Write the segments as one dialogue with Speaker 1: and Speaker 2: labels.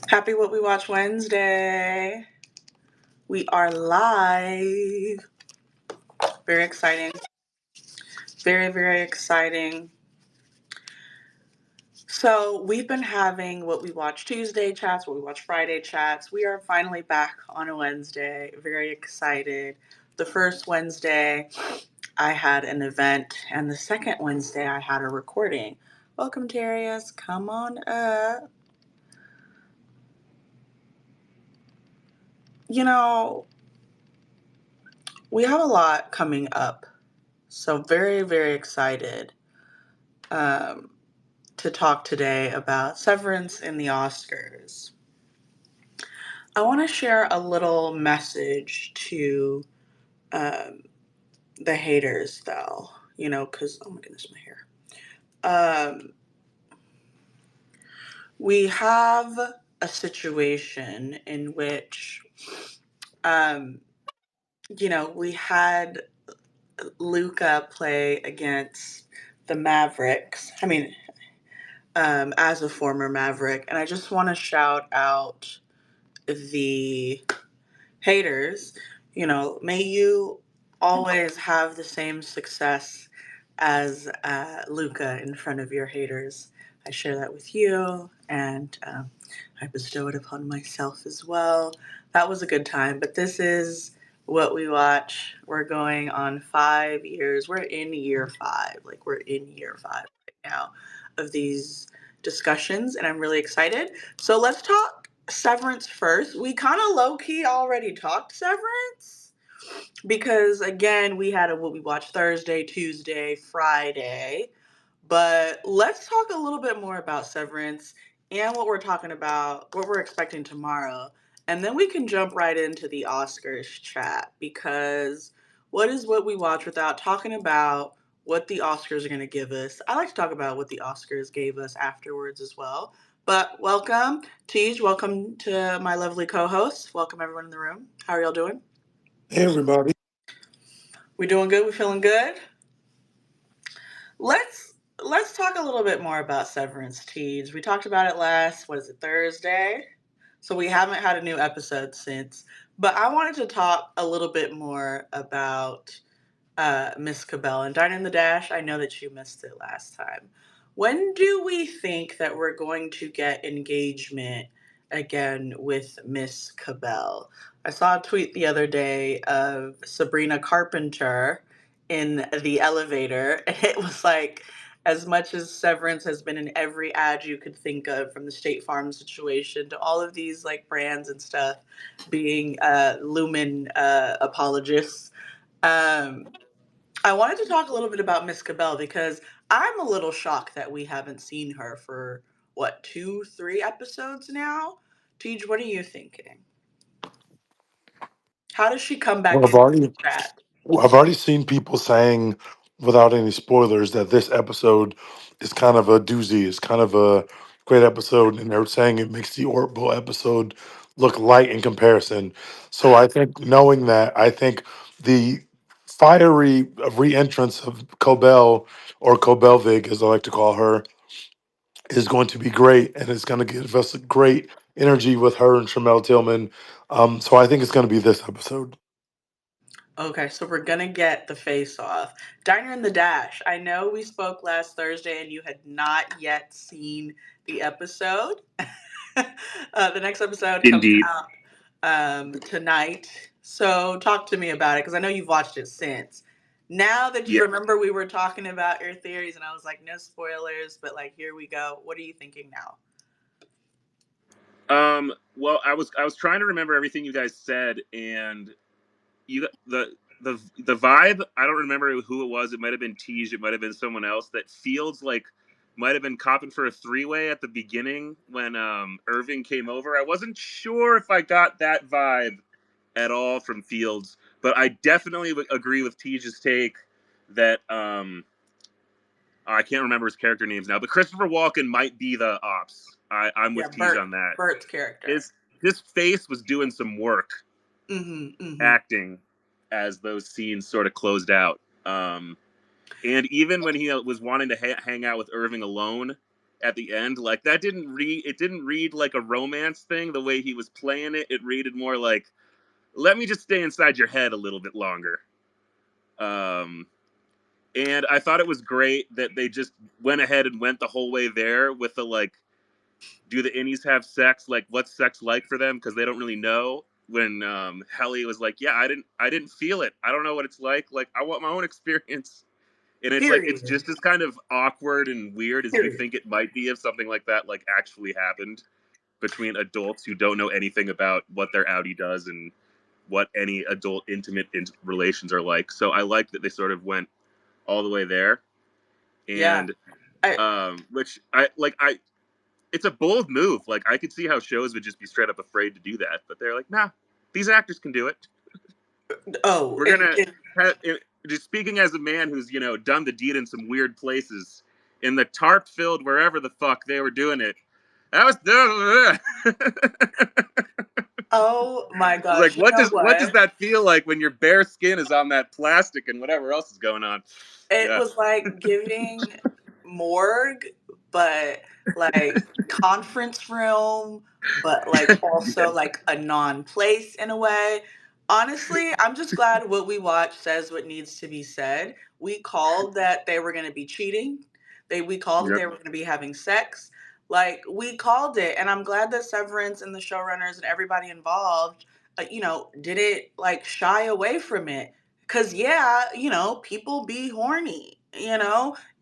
Speaker 1: Happy What We Watch Wednesday. We are live. Very exciting. Very, very exciting. So, we've been having What We Watch Tuesday chats, What We Watch Friday chats. We are finally back on a Wednesday. Very excited. The first Wednesday, I had an event, and the second Wednesday, I had a recording. Welcome, Darius. Come on up. You know, we have a lot coming up. So, very, very excited um, to talk today about Severance and the Oscars. I want to share a little message to um, the haters, though, because, oh my goodness, my hair. We have a situation in which, we had Luca play against the Mavericks. I mean, as a former Maverick, and I just want to shout out the haters. May you always have the same success as Luca in front of your haters. I share that with you, and I bestow it upon myself as well. That was a good time, but this is what we watch. We're going on 5 years. We're in year 5. Like, we're in year 5 right now of these discussions, and I'm really excited. So let's talk Severance first. We kind of low-key already talked Severance because, again, we had what we watched Thursday, Tuesday, Friday. But let's talk a little bit more about Severance and what we're talking about, what we're expecting tomorrow. And then we can jump right into the Oscars chat, because what is what we watch without talking about what the Oscars are going to give us? I like to talk about what the Oscars gave us afterwards as well. But welcome, Tej. Welcome to my lovely co-host. Welcome everyone in the room. How are y'all doing?
Speaker 2: Hey, everybody.
Speaker 1: We doing good? We feeling good? Let's let's talk a little bit more about Severance, Teej. We talked about it last, what is it, Thursday? So we haven't had a new episode since. But I wanted to talk a little bit more about Miss Cobell and Dine in the Dash. I know that you missed it last time. When do we think that we're going to get engagement again with Miss Cobell? I saw a tweet the other day of Sabrina Carpenter in the elevator, and it was like, as much as Severance has been in every ad you could think of, from the State Farm situation to all of these like brands and stuff being Lumen apologists. Um, I wanted to talk a little bit about Miss Cobell because I'm a little shocked that we haven't seen her for what, 2, 3 episodes now. Tej, what are you thinking? How does she come
Speaker 2: Well,
Speaker 1: back
Speaker 2: I've
Speaker 1: into
Speaker 2: already,
Speaker 1: the chat?
Speaker 2: I've already seen people saying, without any spoilers, that this episode is kind of a doozy. It's kind of a great episode, and they're saying it makes the Orville episode look light in comparison. So I think, knowing that, I think the fiery re-entrance of Cobell, or Cobelvig, as I like to call her, is going to be great, and it's going to give us a great energy with her and Shamel Tillman. So I think it's going to be this episode.
Speaker 1: Okay, so we're gonna get the face off. Diner in the Dash. I know we spoke last Thursday and you had not yet seen the episode. The next episode comes
Speaker 3: Indeed.
Speaker 1: out tonight. So talk to me about it, because I know you've watched it since. Now that you
Speaker 3: Yeah.
Speaker 1: remember, we were talking about your theories, and I was like, no spoilers, but like, here we go. What are you thinking now?
Speaker 3: Well, I was trying to remember everything you guys said, and you the vibe. I don't remember who it was. It might have been Tej. It might have been someone else. That feels like might have been copping for a three-way at the beginning when Irving came over. I wasn't sure if I got that vibe at all from Fields, but I definitely agree with Tej's take that I can't remember his character names now, but Christopher Walken might be the ops. I'm
Speaker 1: Yeah,
Speaker 3: with Tej on
Speaker 1: Bert.
Speaker 3: that.
Speaker 1: Bert's character.
Speaker 3: His face was doing some work
Speaker 1: Mm-hmm. Mm-hmm.
Speaker 3: acting as those scenes sort of closed out. And even when he was wanting to hang out with Irving alone, at the end. Like that didn't read. It didn't read like a romance thing. The way he was playing it, it readed more like, let me just stay inside your head a little bit longer. Um, and I thought it was great that they just went ahead and went the whole way there with the like, do the innies have sex? Like, what's sex like for them? Because they don't really know. When Helly was like, "Yeah, I didn't feel it. I don't know what it's like. Like, I want my own experience." And it's like it's
Speaker 1: Period.
Speaker 3: just as kind of awkward and weird as you
Speaker 1: Period.
Speaker 3: think it might be if something like that like actually happened between adults who don't know anything about what their outie does and what any adult intimate relations are like. So I like that they sort of went all the way there,
Speaker 1: Yeah.
Speaker 3: and
Speaker 1: I
Speaker 3: which I like. I It's a bold move. Like I could see how shows would just be straight up afraid to do that, but they're like, nah, these actors can do it.
Speaker 1: oh,
Speaker 3: We're
Speaker 1: and,
Speaker 3: gonna
Speaker 1: and
Speaker 3: just speaking as a man who's done the deed in some weird places in the tarp filled wherever the fuck they were doing it. That was
Speaker 1: oh my gosh,
Speaker 3: like
Speaker 1: you know
Speaker 3: what does
Speaker 1: what?
Speaker 3: that feel like when your bare skin is on that plastic and whatever else is going on?
Speaker 1: It
Speaker 3: Yeah,
Speaker 1: was like giving morgue, but like conference room, but like
Speaker 3: yeah,
Speaker 1: also like a non place in a way. Honestly, I'm just glad what we watched says what needs to be said. We called that they were going to be cheating. We called that
Speaker 3: yep.
Speaker 1: they were going to be having sex. Like we called it, and I'm glad that Severance and the showrunners and everybody involved, didn't like shy away from it. Cause yeah, people be horny.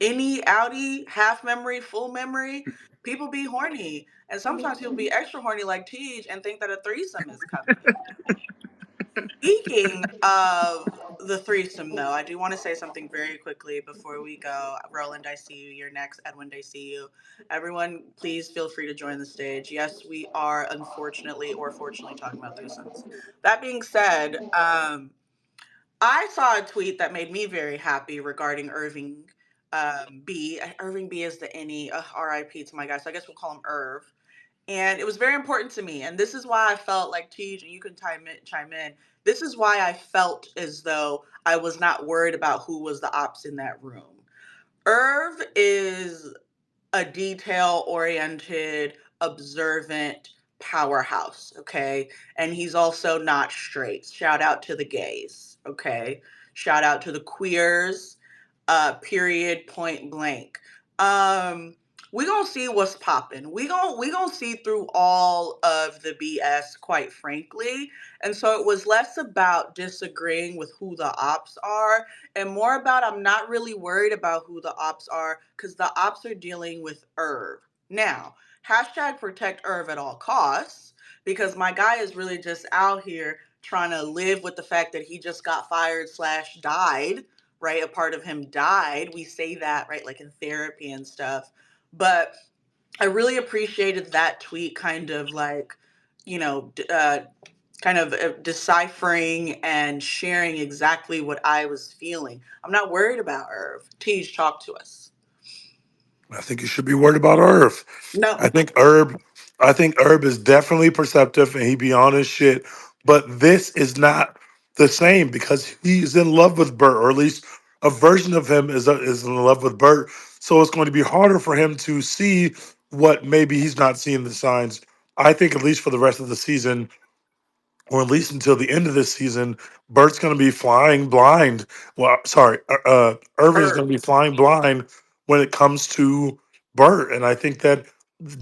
Speaker 1: Any outie, half memory, full memory, people be horny, and sometimes people be extra horny like Tej and think that a threesome is coming. Speaking of the threesome, though, I do want to say something very quickly before we go. Roland, I see you. You're next. Edwin, I see you. Everyone, please feel free to join the stage. Yes, we are unfortunately or fortunately talking about threesomes. That being said, I saw a tweet that made me very happy regarding Irving B. Irving B is the any RIP to my guy, so I guess we'll call him Irv. And it was very important to me. And this is why I felt like Tej, and you can chime in. This is why I felt as though I was not worried about who was the ops in that room. Irv is a detail oriented, observant powerhouse, okay? And he's also not straight. Shout out to the gays, okay? Shout out to the queers, period, point blank. Um, we gonna see what's popping. We gonna see through all of the BS, quite frankly. And so it was less about disagreeing with who the ops are and more about I'm not really worried about who the ops are because the ops are dealing with Irv. Now, hashtag protect Irv at all costs because my guy is really just out here trying to live with the fact that he just got fired slash died, right? A part of him died. We say that, right? Like in therapy and stuff. But I really appreciated that tweet kind of like, you know, kind of deciphering and sharing exactly what I was feeling. I'm not worried about Irv. Tej, talk to us.
Speaker 2: I think you should be worried about Herb.
Speaker 1: No.
Speaker 2: I think Herb, I think Herb is definitely perceptive and he be on his shit. But this is not the same because he's in love with Bert, or at least a version of him is in love with Bert. So it's going to be harder for him to see what maybe he's not seeing the signs. I think at least for the rest of the season, or at least until the end of this season, Bert's going to be flying blind. Well, sorry, Irving's going
Speaker 1: Irv.
Speaker 2: to be flying blind when it comes to Bert, and I think that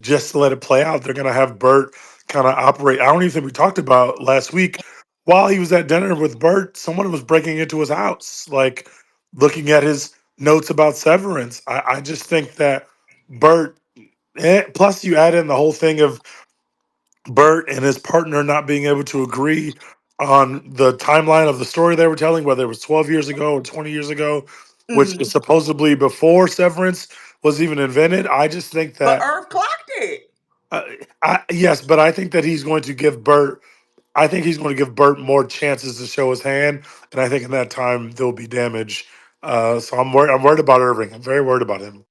Speaker 2: just to let it play out, they're going to have Bert kind of operate. I don't even think we talked about last week. While he was at dinner with Bert, someone was breaking into his house, like looking at his notes about Severance. I just think that Bert. Plus, you add in the whole thing of Bert and his partner not being able to agree on the timeline of the story they were telling, whether it was 12 years ago or 20 years ago, which
Speaker 1: Hmm.
Speaker 2: is supposedly before Severance was even invented. I just think
Speaker 1: But
Speaker 2: that,
Speaker 1: Irv clocked it.
Speaker 2: uh, yes, but I think that he's going to give Bert, I think he's going to give Bert more chances to show his hand. And I think in that time, there'll be damage. So I'm worried about Irving. I'm very worried about him.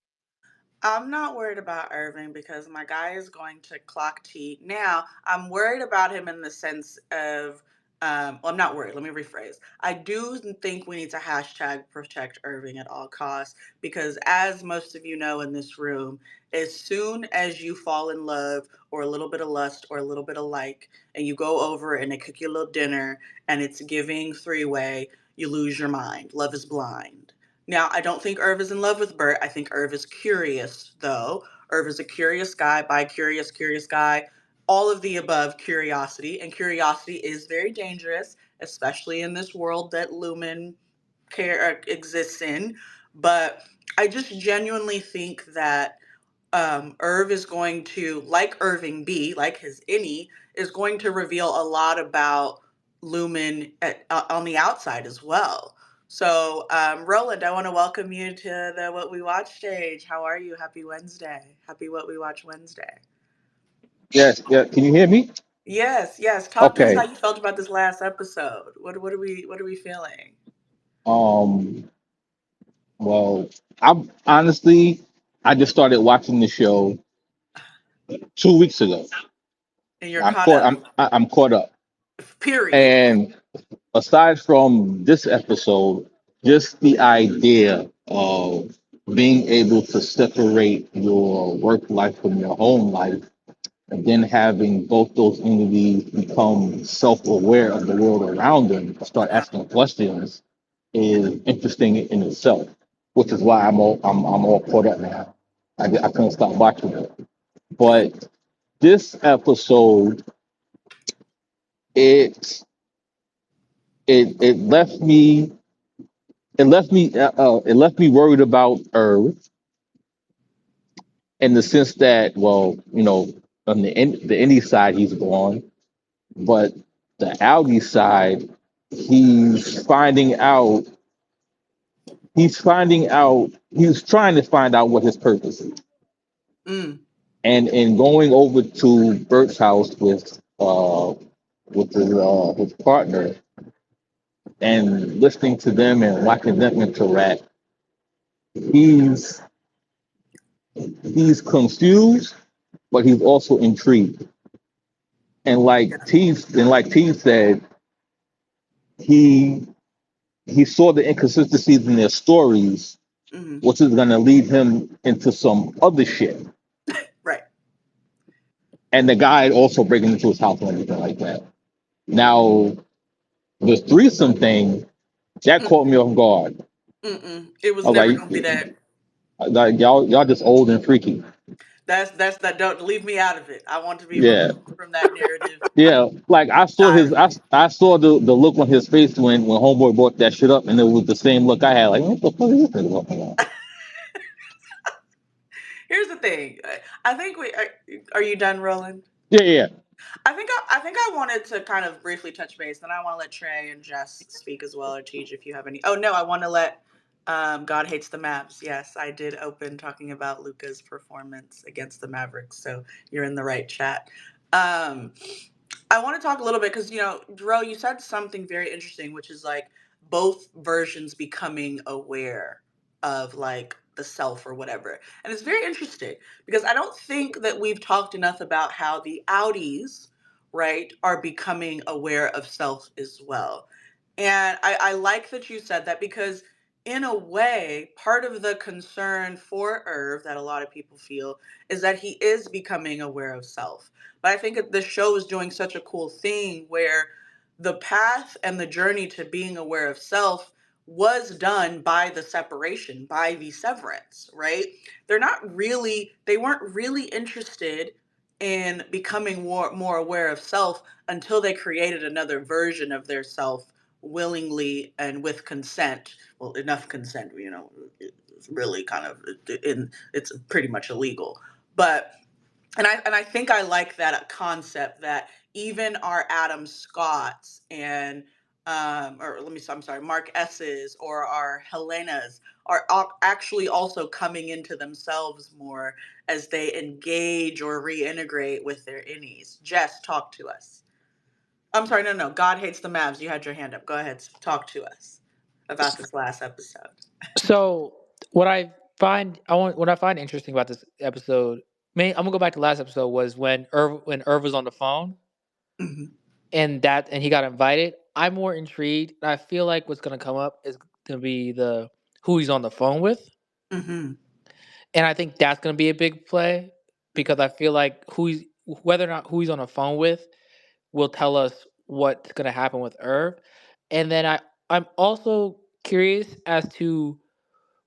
Speaker 1: I'm not worried about Irving because my guy is going to clock T. Now, I'm worried about him in the sense of Well, I'm not worried. Let me rephrase. I do think we need to hashtag protect Irving at all costs because, as most of you know in this room, as soon as you fall in love or a little bit of lust or a little bit of like, and you go over and they cook you a little dinner and it's giving three-way, you lose your mind. Love is blind. Now, I don't think Irv is in love with Bert. I think Irv is curious, though. Irv is a curious guy, bi curious, curious guy, all of the above curiosity, and curiosity is very dangerous, especially in this world that Lumen care exists in. But I just genuinely think that Irv is going to, like Irving B, like his innie, is going to reveal a lot about Lumen on the outside as well. So, Roland, I want to welcome you to the What We Watch stage. How are you? Happy Wednesday. Happy What We Watch Wednesday.
Speaker 4: Yes, yeah. Can you hear me?
Speaker 1: Yes, yes. Talk to us how
Speaker 4: Okay.
Speaker 1: you felt about this last episode. What are we feeling?
Speaker 4: Um. Well, I'm honestly, I just started watching the show 2 weeks ago.
Speaker 1: And you're
Speaker 4: I'm
Speaker 1: caught
Speaker 4: caught.
Speaker 1: up.
Speaker 4: I'm caught up.
Speaker 1: Period.
Speaker 4: And aside from this episode, just the idea of being able to separate your work life from your home life, and then having both those entities become self-aware of the world around them, start asking questions, is interesting in itself, which is why I'm all caught up now. I couldn't stop watching it. But this episode, it it left me worried about Earth in the sense that, well, on the indie side he's gone, but the Audi side, he's finding out he's trying to find out what his purpose is.
Speaker 1: Mm,
Speaker 4: And in going over to Bert's house with his partner and listening to them and watching them interact, he's he's confused, but he's also intrigued. And
Speaker 1: yeah.
Speaker 4: like T said, he he saw the inconsistencies in their stories,
Speaker 1: Hmm.
Speaker 4: which is gonna lead him into some other shit.
Speaker 1: Right.
Speaker 4: And the guy also breaking into his house and everything like that. Now, the threesome thing, that caught me
Speaker 1: Mm-mm.
Speaker 4: off guard.
Speaker 1: Mm-mm. It
Speaker 4: I
Speaker 1: was
Speaker 4: was
Speaker 1: never
Speaker 4: like,
Speaker 1: gonna be that.
Speaker 4: y'all just old and freaky.
Speaker 1: That's that. Don't leave me out of it. I want to be
Speaker 4: Yeah,
Speaker 1: removed from that narrative
Speaker 4: yeah. Like
Speaker 1: entirely.
Speaker 4: I saw the look on his face when homeboy brought that shit up, and it was the same look I had. Like, what the fuck is this thing talking about?
Speaker 1: Here's the thing. I think we are you done, Roland?
Speaker 4: Yeah, yeah.
Speaker 1: I think I wanted to kind of briefly touch base. Then I want to let Trey and Jess speak as well, or Teach if you have any. Oh no, I want to let God hates the Mavs. Yes, I did open talking about Luca's performance against the Mavericks, so you're in the right chat. Um, I want to talk a little bit because Dro, you said something very interesting, which is like both versions becoming aware of like the self or whatever, and it's very interesting because I don't think that we've talked enough about how the Audis, right, are becoming aware of self as well. And I like that you said that because, in a way, part of the concern for Irv that a lot of people feel is that he is becoming aware of self. But I think that the show is doing such a cool thing where the path and the journey to being aware of self was done by the separation, by the severance, right? They weren't really interested in becoming more aware of self until they created another version of their self willingly and with consent. Well, enough consent, it's really kind of it's pretty much illegal. But and I think I like that concept that even our Adam Scotts and or let me I'm sorry, Mark S's or our Helenas are actually also coming into themselves more as they engage or reintegrate with their innies. Jess, talk to us. I'm sorry, no, no. God hates the Mavs. You had your hand up. Go ahead, talk to us about this last episode.
Speaker 5: So what I find interesting about this episode, I'm gonna go back to last episode was when Irv was on the phone
Speaker 1: Hmm.
Speaker 5: and he got invited. I'm more intrigued. I feel like what's gonna come up is gonna be the who he's on the phone with,
Speaker 1: Mm-hmm.
Speaker 5: and I think that's gonna be a big play because I feel like whether or not who he's on the phone with will tell us what's gonna happen with Irv, and then I'm also curious as to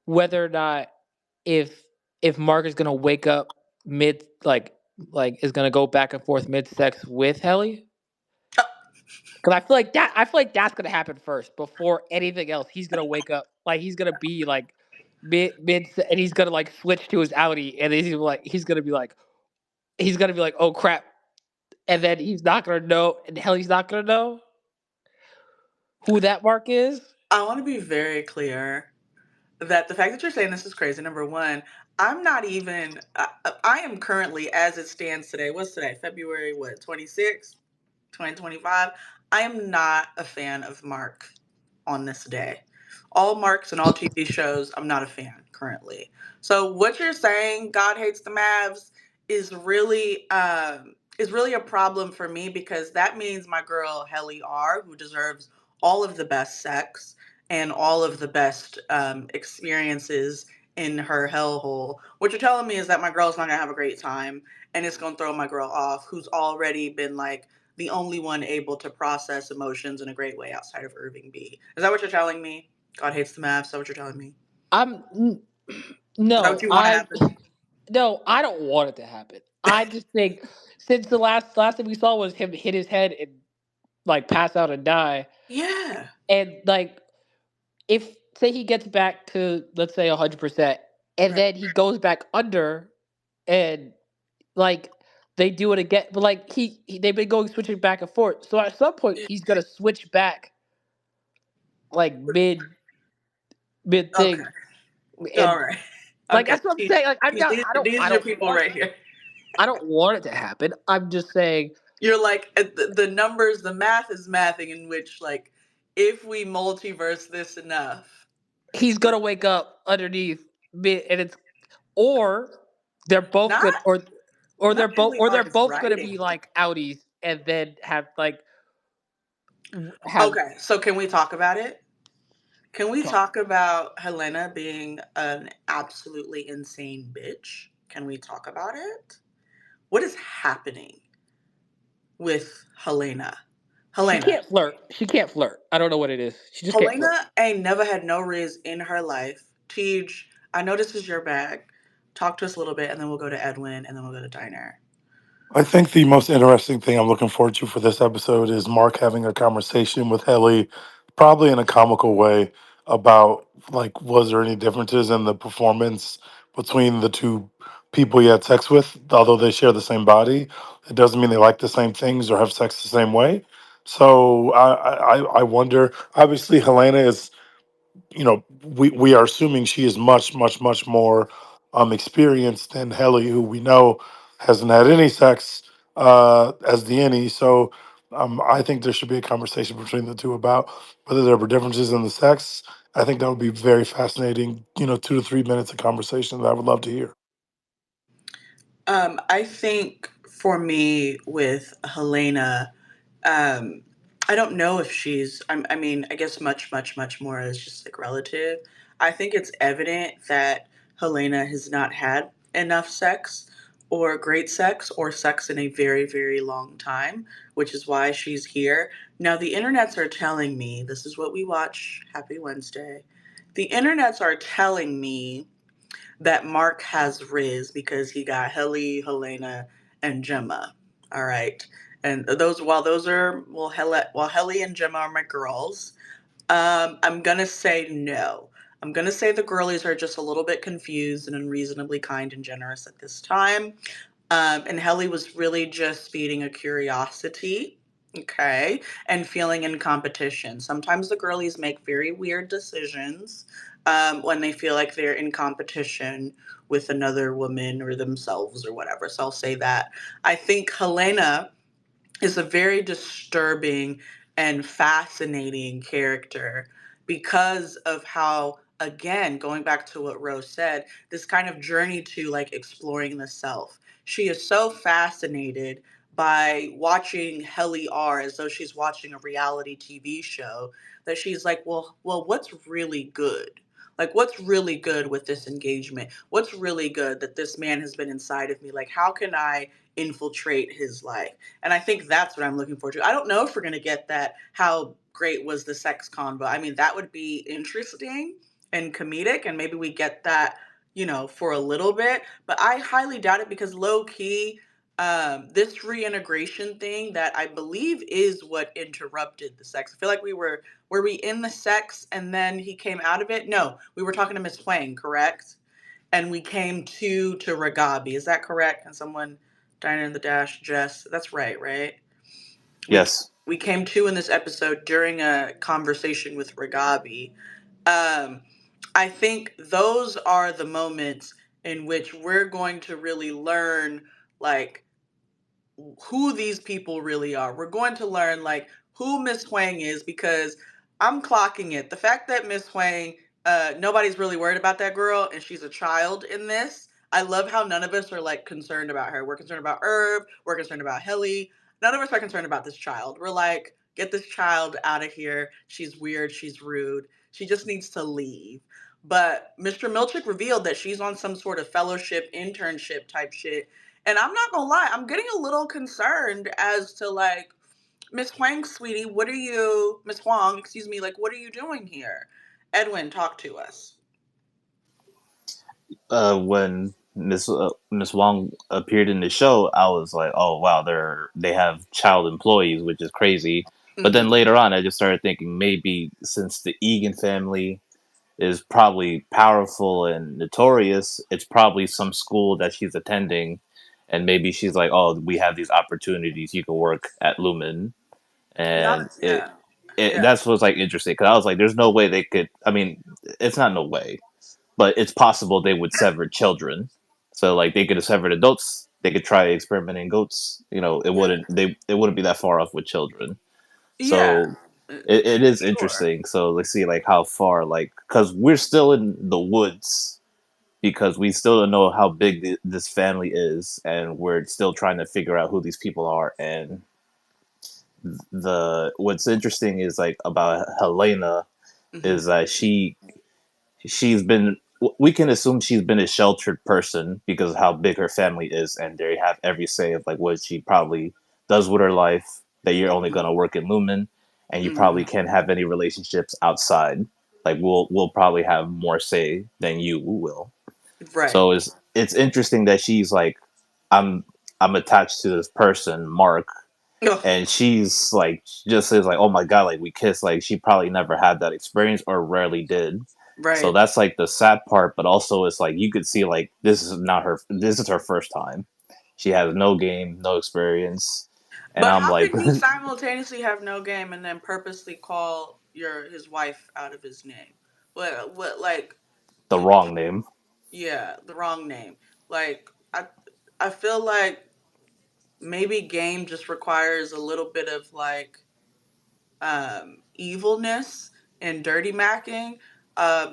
Speaker 5: whether or not if Mark is gonna wake up mid like is gonna go back and forth mid sex with Helly. Cause I feel like that's gonna happen first before anything else. He's gonna wake up like he's gonna be like and he's gonna like switch to his Audi and he's gonna be like oh crap, and then he's not gonna know and Helly's not gonna know who that Mark is.
Speaker 1: I want to be very clear that the fact that you're saying this is crazy. Number one, I'm not even. I am currently, as it stands today. What's today? February what? 26th, 2025. I am not a fan of Mark on this day. All Marks and all TV shows, I'm not a fan currently. So what you're saying, God hates the Mavs, is really a problem for me because that means my girl Helly R, who deserves all of the best sex and all of the best experiences in her hellhole. What you're telling me is that my girl's not gonna have a great time and it's gonna throw my girl off, who's already been like the only one able to process emotions in a great way outside of Irving B. Is that what you're telling me? God hates the Mavs. Is that what you're telling me?
Speaker 5: I'm
Speaker 1: Is that what
Speaker 5: no
Speaker 1: you want to
Speaker 5: I
Speaker 1: happen?
Speaker 5: no I don't want it to happen. I just think since the last thing we saw was him hit his head and like pass out and die,
Speaker 1: Yeah.
Speaker 5: and like if say he gets back to let's say 100%, and
Speaker 1: Right.
Speaker 5: then he goes back under, and like they do it again, but like they've been going switching back and forth. So at some point he's gonna switch back like mid
Speaker 1: Okay.
Speaker 5: thing,
Speaker 1: All
Speaker 5: and
Speaker 1: right.
Speaker 5: like
Speaker 1: Okay.
Speaker 5: that's what I'm
Speaker 1: See,
Speaker 5: saying. Like I'm not.
Speaker 1: these are your people right here.
Speaker 5: I don't want it to happen. I'm just saying
Speaker 1: You're like the numbers, the math is mathing in which like if we multiverse this enough,
Speaker 5: he's gonna wake up underneath mid, and it's or they're both
Speaker 1: not
Speaker 5: good,
Speaker 1: not Haley
Speaker 5: they're
Speaker 1: R's
Speaker 5: both gonna
Speaker 1: writing.
Speaker 5: be like Audis, and then have like have
Speaker 1: Okay, so can we talk about it? Can we
Speaker 5: talk.
Speaker 1: talk about Helena being an absolutely insane bitch? Can we talk about it? What is happening with Helena?
Speaker 5: She
Speaker 1: Helena.
Speaker 5: can't flirt. She can't flirt. I don't know what it is. She just can't flirt.
Speaker 1: Helena ain't never had no riz in her life. Tej, I know this is your bag. Talk to us a little bit and then we'll go to Edwin and then we'll go to Diner.
Speaker 2: I think the most interesting thing I'm looking forward to for this episode is Mark having a conversation with Helly, probably in a comical way, about like was there any differences in the performance between the two people he had sex with, although they share the same body. It doesn't mean they like the same things or have sex the same way. So I wonder. Obviously, Helena is, we are assuming she is much more experienced than Helly, who we know hasn't had any sex as the any. So I think there should be a conversation between the two about whether there were differences in the sex. I think that would be very fascinating. 2 to 3 minutes of conversation that I would love to hear.
Speaker 1: I think for me with Helena, um, I don't know if I mean, I guess much more is just like relative. I think it's evident that Helena has not had enough sex or great sex or sex in a very long time, which is why she's here. Now, the internets are telling me this is what we watch. Happy Wednesday. The internets are telling me that Mark has Riz because he got Helly, Helena, and Gemma. All right. And those while those are while Helly and Gemma are my girls, I'm gonna say no. I'm gonna say the girlies are just a little bit confused and unreasonably kind and generous at this time. And Helly was really just feeding a curiosity, okay, and feeling in competition. Sometimes the girlies make very weird decisions when they feel like they're in competition with another woman or themselves or whatever. So I'll say that. I think Helena is a very disturbing and fascinating character because of how, again, going back to what Rose said, this kind of journey to like exploring the self. She is so fascinated by watching Helly R as though she's watching a reality TV show, that she's like, well, what's really good? Like, what's really good with this engagement? What's really good that this man has been inside of me? Like, how can I infiltrate his life? And I think that's what I'm looking forward to. I don't know if we're going to get that. How great was the sex convo? I mean, that would be interesting and comedic, and maybe we get that, for a little bit. But I highly doubt it because low key, this reintegration thing that I believe is what interrupted the sex. I feel like were we in the sex and then he came out of it? No, we were talking to Miss Huang, correct? And we came to Ragabi. Is that correct? And someone Diner in the Dash, Jess. That's right, right? We
Speaker 6: Yes.
Speaker 1: we came to in this episode during a conversation with Ragabi. Um, I think those are the moments in which we're going to really learn, like, who these people really are. We're going to learn like who Miss Huang is, because I'm clocking it. The fact that Miss Huang, nobody's really worried about that girl, and she's a child in this. I love how none of us are like concerned about her. We're concerned about Herb. We're concerned about Helly. None of us are concerned about this child. We're like, get this child out of here. She's weird. She's rude. She just needs to leave. But Mr. Milchick revealed that she's on some sort of fellowship, internship type shit, and I'm not gonna lie, I'm getting a little concerned as to like, Miss Huang, sweetie, what are you, Miss Huang, excuse me, like, what are you doing here? Edwin, talk to us.
Speaker 6: When Miss Wong appeared in the show, I was like, oh wow, they have child employees, which is crazy. But then
Speaker 1: Mm-hmm.
Speaker 6: later on, I just started thinking maybe since the Egan family is probably powerful and notorious, it's probably some school that she's attending, and maybe she's like, oh, we have these opportunities, you can work at Lumen,
Speaker 1: Not,
Speaker 6: and
Speaker 1: yeah,
Speaker 6: it
Speaker 1: yeah,
Speaker 6: that's what's like interesting because I was like, there's no way they could. I mean, it's not no way, but it's possible they would sever children. So like they could have severed adults. They could try experimenting goats.
Speaker 1: yeah,
Speaker 6: it wouldn't be that far off with children.
Speaker 1: yeah,
Speaker 6: So it is
Speaker 1: sure,
Speaker 6: interesting. So let's see like how far like because we're still in the woods because we still don't know how big this family is, and we're still trying to figure out who these people are. And the what's interesting is like about Helena
Speaker 1: mm-hmm.
Speaker 6: is that she's been we can assume she's been a sheltered person because of how big her family is, and they have every say of like what she probably does with her life, that you're only going to work in Lumen and you probably
Speaker 1: Mm-hmm.
Speaker 6: can't have any relationships outside, like we'll probably have more say than you will.
Speaker 1: Right.
Speaker 6: So it's interesting that she's like, i'm I'm attached to this person, Mark,
Speaker 1: Ugh,
Speaker 6: and she's like just says like, oh my god, like we kissed. Like she probably never had that experience or rarely did. So
Speaker 1: right.
Speaker 6: that's like the sad part, but also it's like you could see like this is her first time. She has no game, no experience, and
Speaker 1: But
Speaker 6: I'm
Speaker 1: how
Speaker 6: like
Speaker 1: can you simultaneously have no game and then purposely call his wife out of his name? What like,
Speaker 6: the wrong name.
Speaker 1: yeah, the wrong name. Like, I feel like maybe game just requires a little bit of like, evilness and dirty macking.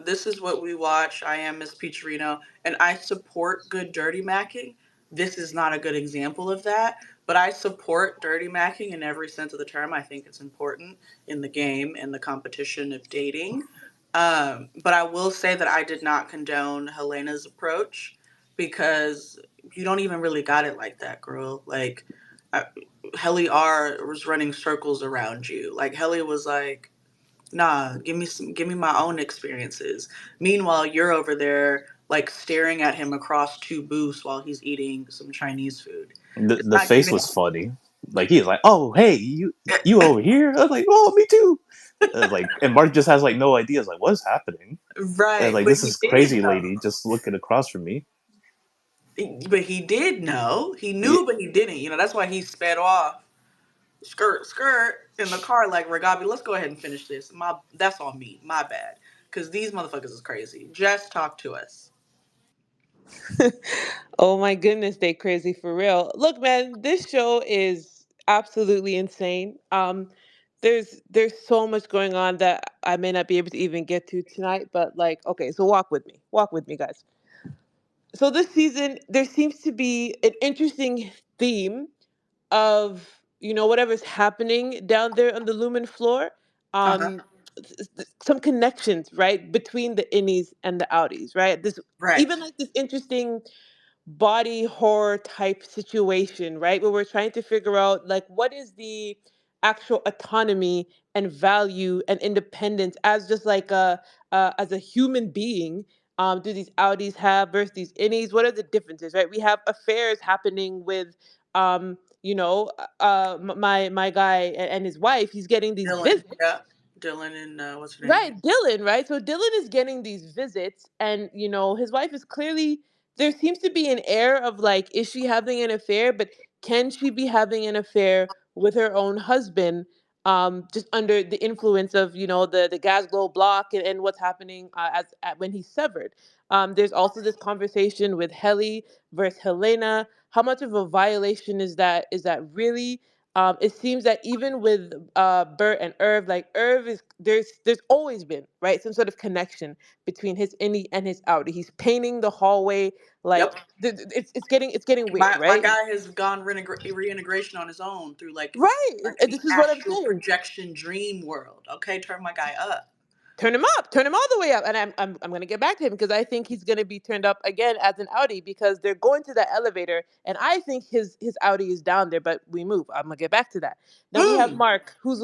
Speaker 1: This is what we watch. I am Miss Peacherino, and I support good dirty macking. This is not a good example of that, but I support dirty macking in every sense of the term. I think it's important in the game and the competition of dating. But I will say that I did not condone Helena's approach, because you don't even really got it like that, girl. Like, I, Helly R was running circles around you. Like, Helly was like, "Nah, give me my own experiences." Meanwhile, you're over there like staring at him across two booths while he's eating some Chinese food. It's
Speaker 6: The
Speaker 1: not
Speaker 6: face
Speaker 1: giving.
Speaker 6: was funny. Like he's like, oh hey, you over here? I was like, oh me too. Like, and Mark just has like no ideas. Like, what's happening?
Speaker 1: Right,
Speaker 6: Like,
Speaker 1: but
Speaker 6: this
Speaker 1: he
Speaker 6: is
Speaker 1: did
Speaker 6: crazy
Speaker 1: know.
Speaker 6: lady just looking across from me.
Speaker 1: But he did know. He
Speaker 6: Yeah,
Speaker 1: knew, but he didn't. That's why he sped off, skirt, skirt, in the car like, Ragabi, let's go ahead and finish this. That's on me. My bad. Because these motherfuckers is crazy. Just talk to us.
Speaker 7: Oh my goodness, they crazy for real. Look, man, this show is absolutely insane. There's so much going on that I may not be able to even get to tonight, but like, okay, so walk with me, guys. So this season, there seems to be an interesting theme of, whatever's happening down there on the lumen floor.
Speaker 1: Uh-huh.
Speaker 7: um some connections, right, between the innies and the outies, right? This,
Speaker 1: Right.
Speaker 7: even like this interesting body horror type situation, right? Where we're trying to figure out like what is the actual autonomy and value and independence as just like a as a human being. Do these outies have versus these innies? What are the differences, right? We have affairs happening with my guy and his wife. He's getting these
Speaker 1: Dylan.
Speaker 7: visits.
Speaker 1: Yeah. Dylan and what's her name?
Speaker 7: Right, Dylan, right? So Dylan is getting these visits, and his wife is clearly, there seems to be an air of like, is she having an affair? But can she be having an affair with her own husband, just under the influence of, the gas glow block and what's happening when he's severed? There's also this conversation with Helly versus Helena. How much of a violation is that? Is that really? It seems that even with Bert and Irv, like Irv is there's always been, right, some sort of connection between his innie and his outie. He's painting the hallway like
Speaker 1: Yep.
Speaker 7: it's getting weird,
Speaker 1: My
Speaker 7: right?
Speaker 1: guy has gone reintegration on his own through
Speaker 7: Right.
Speaker 1: like the
Speaker 7: This is what I'm
Speaker 1: astral
Speaker 7: saying.
Speaker 1: projection dream world. Okay, turn my guy up.
Speaker 7: Turn him all the way up, and I'm gonna get back to him because I think he's gonna be turned up again as an outie because they're going to that elevator, and I think his outie is down there, but we move. I'm gonna get back to that. Then we have
Speaker 1: Boom.
Speaker 7: Mark, he's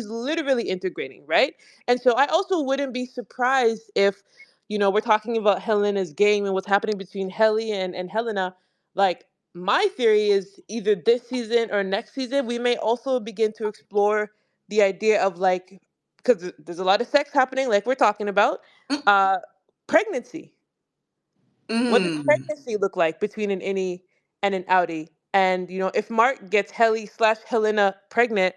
Speaker 7: literally integrating, right? And so I also wouldn't be surprised if, we're talking about Helena's game and what's happening between Helly and Helena. Like, my theory is either this season or next season, we may also begin to explore the idea of like, because there's a lot of sex happening, like we're talking about. Uh, Pregnancy. What does
Speaker 1: Mm.
Speaker 7: pregnancy look like between an innie and an outie? And if Mark gets Helly/Helena pregnant,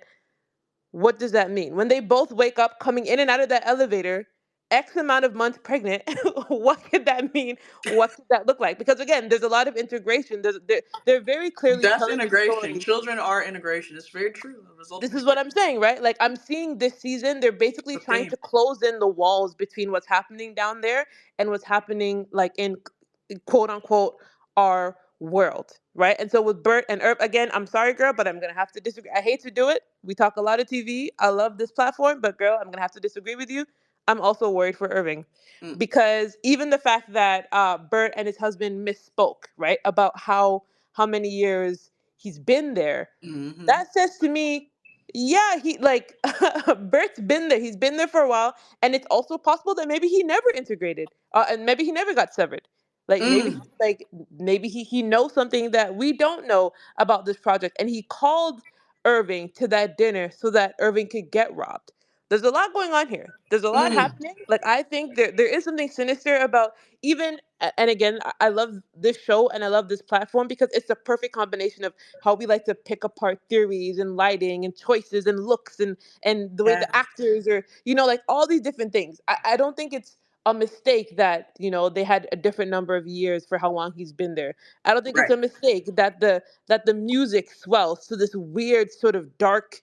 Speaker 7: what does that mean? When they both wake up coming in and out of that elevator, X amount of months pregnant, what could that mean? What could that look like? Because again, there's a lot of integration. They're very clearly
Speaker 1: That's
Speaker 7: telling the
Speaker 1: integration.
Speaker 7: story.
Speaker 1: Children are integration. It's very true. A result
Speaker 7: This
Speaker 1: of
Speaker 7: is what
Speaker 1: integration.
Speaker 7: I'm saying, right? Like I'm seeing this season, they're basically
Speaker 1: The
Speaker 7: trying
Speaker 1: theme.
Speaker 7: to close in the walls between what's happening down there and what's happening like in quote unquote our world, right? And so with Bert and Herb, again, I'm sorry, girl, but I'm gonna have to disagree. I hate to do it. We talk a lot of TV. I love this platform, but girl, I'm gonna have to disagree with you. I'm also worried for Irving
Speaker 1: Mm.
Speaker 7: because even the fact that Bert and his husband misspoke, right, about how many years he's been there,
Speaker 1: Mm-hmm.
Speaker 7: that says to me, yeah, he like Bert's been there. He's been there for a while, and it's also possible that maybe he never integrated, and maybe he never got severed. Like
Speaker 1: Mm.
Speaker 7: maybe he knows something that we don't know about this project, and he called Irving to that dinner so that Irving could get robbed. There's a lot going on here. There's a lot
Speaker 1: Mm.
Speaker 7: happening. Like I think there is something sinister about even and again, I love this show and I love this platform because it's a perfect combination of how we like to pick apart theories and lighting and choices and looks and the way
Speaker 1: Yeah.
Speaker 7: the actors are, like all these different things. I don't think it's a mistake that they had a different number of years for how long he's been there. I don't think it's
Speaker 1: Right.
Speaker 7: a mistake that the music swells to this weird sort of dark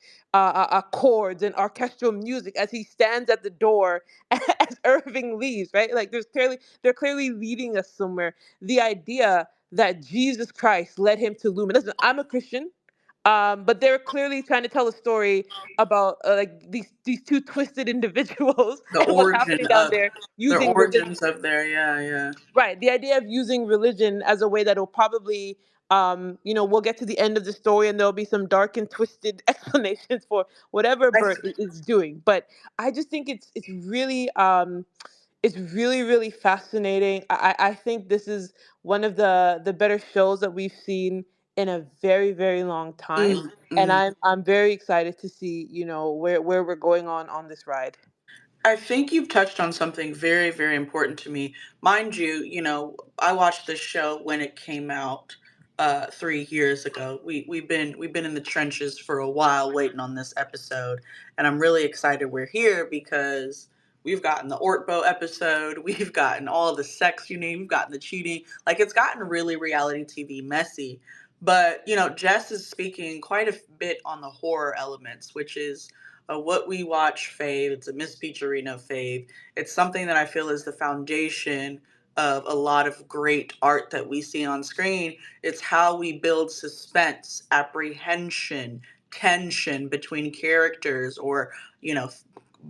Speaker 7: chords and orchestral music as he stands at the door as Irving leaves, right? Like they're clearly leading us somewhere. The idea that Jesus Christ led him to Lumen. Listen, I'm a Christian, but they're clearly trying to tell a story about like these two twisted individuals
Speaker 1: The
Speaker 7: and what's
Speaker 1: origin
Speaker 7: happening down
Speaker 1: of
Speaker 7: there
Speaker 1: their
Speaker 7: using religion.
Speaker 1: origins of their yeah.
Speaker 7: Right, the idea of using religion as a way that will probably, we'll get to the end of the story and there'll be some dark and twisted explanations for whatever
Speaker 1: I
Speaker 7: Bert is doing. But I just think it's really really fascinating. I think this is one of the better shows that we've seen in a very very long time,
Speaker 1: mm,
Speaker 7: and
Speaker 1: mm.
Speaker 7: I'm very excited to see where we're going on this ride.
Speaker 1: I think you've touched on something very, very important to me. Mind you, I watched this show when it came out 3 years ago. We've been in the trenches for a while waiting on this episode, and I'm really excited we're here because we've gotten the Ortbo episode, we've gotten all the sex you name, we've gotten the cheating. Like it's gotten really reality TV messy. But Jess is speaking quite a bit on the horror elements, which is what we watch fave. It's a Miss Peacherino fave. It's something that I feel is the foundation of a lot of great art that we see on screen. It's how we build suspense, apprehension, tension between characters, or, you know,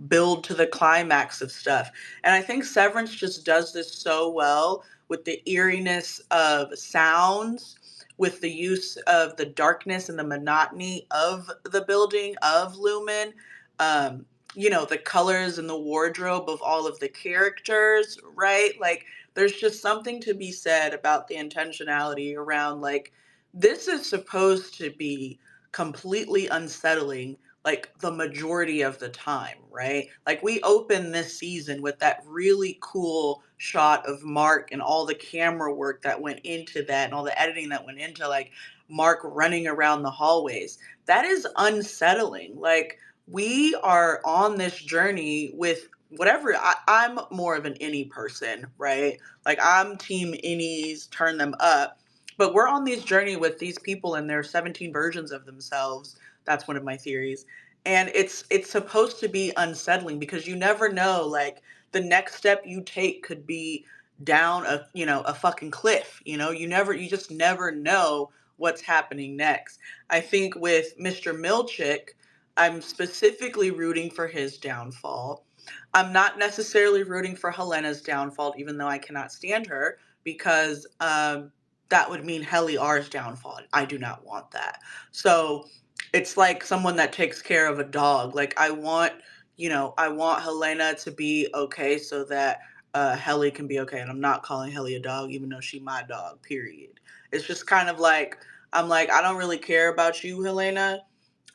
Speaker 1: build to the climax of stuff. And I think Severance just does this so well with the eeriness of sounds, with the use of the darkness and the monotony of the building of Lumen. Um, the colors and the wardrobe of all of the characters, right? Like, there's just something to be said about the intentionality around, like, this is supposed to be completely unsettling like the majority of the time, right? Like, we open this season with that really cool shot of Mark and all the camera work that went into that and all the editing that went into like Mark running around the hallways. That is unsettling. Like, we are on this journey with whatever. I'm more of an any person, right? Like, I'm team innies, turn them up. But we're on this journey with these people and their 17 versions of themselves. That's one of my theories. And it's supposed to be unsettling because you never know, like, the next step you take could be down a fucking cliff. You just never know what's happening next. I think with Mr. Milchick, I'm specifically rooting for his downfall. I'm not necessarily rooting for Helena's downfall, even though I cannot stand her, because that would mean Helly R's downfall. I do not want that. So it's like someone that takes care of a dog. Like, I want Helena to be okay so that Helly can be okay. And I'm not calling Helly a dog, even though she my dog, period. It's just kind of like, I'm like, I don't really care about you, Helena,